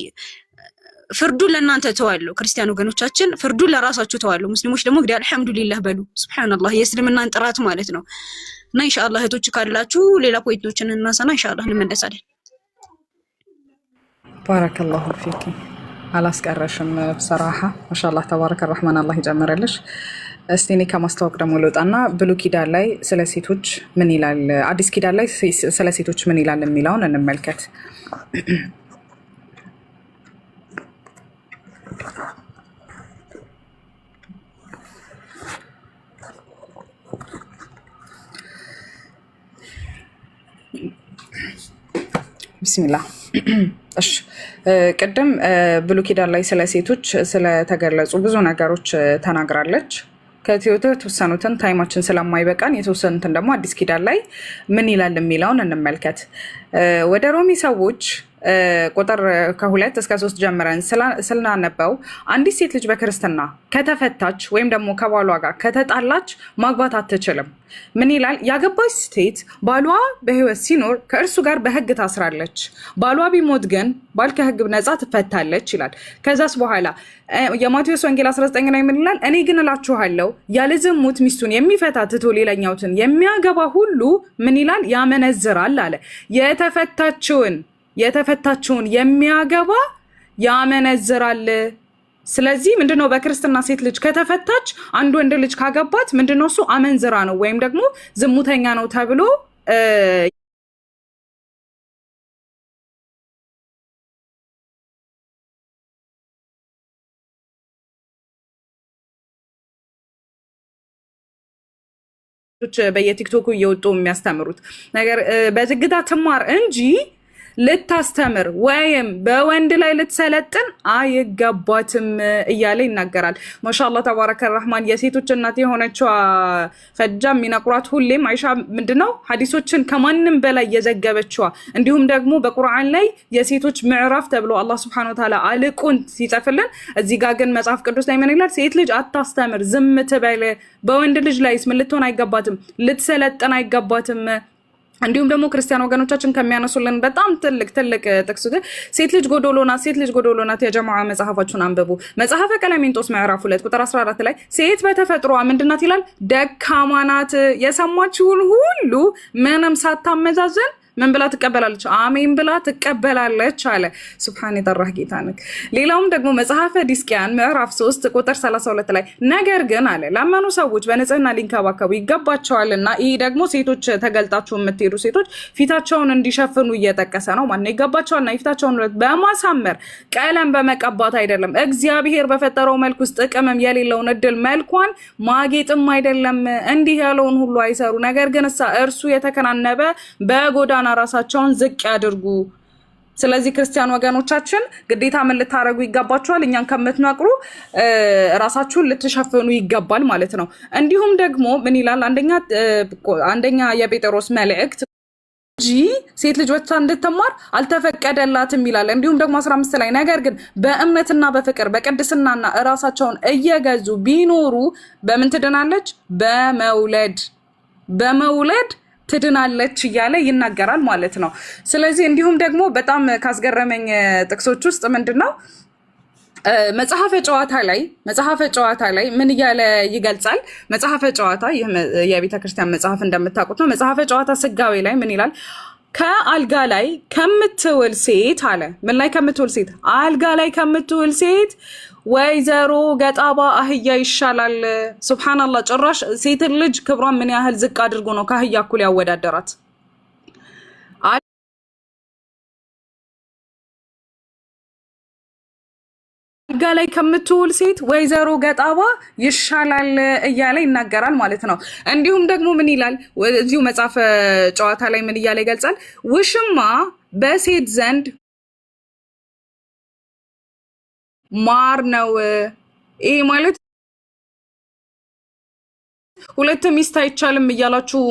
E: ፍርዱን ለእናንተ ተዋለሁ። ክርስቲያን ወገኖቻችን ፍርዱን ለራሳችሁ ተዋለሁ። ሙስሊሞች ደግሞ እንግዲህ አልሐምዱሊላህ በሉ። ሱብሃንአላህ የእስልምናን ጥራት ማለት ነው። እና ኢንሻአላህ እህቶች ካላችሁ ሌላ ፖይንቶችን እናሰና ኢንሻአላህ እንመለሳለን።
G: ባረከላሁ ፊኪ አላስቀረሽም በሰራሃ ማሻአላህ ተባረከ ረህማን አላህ ይጨምርልሽ። እስቲ እኔ ከማስተዋወቅ ደግሞ ልውጣና ብሉይ ኪዳን ላይ ስለ ሴቶች ምን ይላል፣ አዲስ ኪዳን ላይ ስለ ሴቶች ምን ይላል የሚለውን እንመልከት። ቢስሚላህ እሺ ቅድም ብሉይ ኪዳን ላይ ስለ ሴቶች ስለተገለጹ ብዙ ነገሮች ተናግራለች። ከተወሰኑትን ታይማችን ስለማይበቃን የተወሰኑትን ደግሞ አዲስ ኪዳን ላይ ምን ይላል የሚለውን እንመልከት። ወደ ሮሚ ሰዎች ቁጥር ከ2 እስከ 3 ጀምረን ስናነበው አንዲት ሴት ልጅ በክርስትና ከተፈታች ወይም ደግሞ ከባሏ ጋር ከተጣላች ማግባት አትችልም። ምን ይላል? ያገባች ሴት ባሏ በህይወት ሲኖር ከእርሱ ጋር በህግ ታስራለች። ባሏ ቢሞት ግን ባል ከህግ ነፃ ትፈታለች ይላል። ከዛስ በኋላ የማቴዎስ ወንጌል 19 ላይ ምን ይላል? እኔ ግን እላችኋለሁ ያለ ዝሙት ሚስቱን የሚፈታ ትቶ ሌላኛውትን የሚያገባ ሁሉ ምን ይላል? ያመነዝራል አለ። የተፈታችውን የሚያገባ ያመነዝራል። ስለዚህ ምንድነው በክርስትና ሴት ልጅ ከተፈታች አንድ ወንድ ልጅ ካገባት ምንድነው እሱ አመንዝራ ነው ወይም ደግሞ ዝሙተኛ ነው ተብሎ በየቲክቶኩ እየወጡ የሚያስተምሩት ነገር በዝግታ ትማር እንጂ ልታስተምር ወይም በወንድ ላይ ልትሰለጥን አይገባትም እያለ ይናገራል። ማሻአላህ ተባረከ ረህማን የሴቶች እናት የሆነችው ፈጃ የሚነቁራት ሁሌም አይሻ ምንድነው ሐዲሶችን ከማንም በላይ የዘገበችዋ እንዲሁም ደግሞ በቁርአን ላይ የሴቶች ምዕራፍ ተብሎ አላህ Subhanahu Wa Ta'ala አልቁን ሲጽፍልን እዚህ ጋር ግን መጽሐፍ ቅዱስ ላይ ምን ይላል? ሴት ልጅ አታስተምር፣ ዝም ትበል። በወንድ ልጅ ላይስ ምን ልትሆን አይገባትም? ልትሰለጥን አይገባትም። እንዲሁም ደግሞ ክርስቲያን ወገኖቻችን ከሚያነሱልን በጣም ትልቅ ጥቅስ ሴት ልጅ ጎዶሎ ናት። የጀማዓ መጽሐፋችሁን አንብቡ። መጽሐፈ ቀለሜንጦስ ምዕራፍ 2 ቁጥር 14 ላይ ሴት በተፈጥሮዋ ምንድናት ይላል? ደካማ ናት። የሰማችውን ሁሉ ምንም ሳታመዛዘን ምን ብላ ትቀበላለች? አሜን ብላ ትቀበላለች አለ። ሱብሃን የጠራህ ጌታ ነህ። ሌላውም ደግሞ መጽሐፈ ዲስቅያን ምዕራፍ 3 ቁጥር 32 ላይ ነገር ግን አለ ላመኑ ሰዎች በንጽህና ሊንከባከቡ ይገባቸዋልና። ይሄ ደግሞ ሴቶች ተገልጣችሁ የምትሄዱ ሴቶች ፊታቸውን እንዲሸፍኑ እየጠቀሰ ነው። ማን ይገባቸዋልና የፊታቸውን በማሳመር ቀለም በመቀባት አይደለም። እግዚአብሔር በፈጠረው መልክ ውስጥ ጥቅምም የሌለውን እድል መልኳን ማጌጥም አይደለም። እንዲህ ያለውን ሁሉ አይሰሩ። ነገር ግን እርሱ የተከናነበ በጎዳና ራሳቸውን ዝቅ ያድርጉ። ስለዚህ ክርስቲያን ወገኖቻችን ግዴታ ምን ልታረጉ ይገባችኋል? እኛን ከምትነቅሩ ራሳችሁን ልትሸፍኑ ይገባል ማለት ነው። እንዲሁም ደግሞ ምን ይላል? አንደኛ የጴጥሮስ መልእክት እንጂ ሴት ልጅ ወጥታ እንድትማር አልተፈቀደላትም ይላል። እንዲሁም ደግሞ 15 ላይ ነገር ግን በእምነትና በፍቅር በቅድስናና ራሳቸውን እየገዙ ቢኖሩ በምን ትድናለች? በመውለድ ትድናለች እያለ ይናገራል ማለት ነው። ስለዚህ እንዲሁም ደግሞ በጣም ካስገረመኝ ጥቅሶች ውስጥ ምንድነው መጽሐፈ ጨዋታ ላይ ምን እያለ ይገልጻል? መጽሐፈ ጨዋታ የቤተ ክርስቲያን መጽሐፍ እንደምታውቁት ነው። መጽሐፈ ጨዋታ ስጋዌ ላይ ምን ይላል? ከአልጋ ላይ ከምትውል ሴት አለ። ምን ላይ ከምትውል ሴት? አልጋ ላይ ከምትውል ሴት ወይዘሮ ገጣባ አህያ ይሻላል። ሱብሃንአላህ ጭራሽ ሴት ልጅ ክብሯን ምን ያህል ዝቅ አድርጎ ነው ከአህያ እኩል ያወዳደራት። አልጋ ላይ ከምትውል ሴት ወይዘሮ ገጣባ ይሻላል እያለ ይናገራል ማለት ነው። እንዲሁም ደግሞ ምን ይላል? እዚሁ መጽሐፈ ጨዋታ ላይ ምን እያለ ይገልጻል? ውሽማ በሴት ዘንድ ማር ነው። ይሄ ማለት ሁለት ሚስት አይቻልም እያላችሁ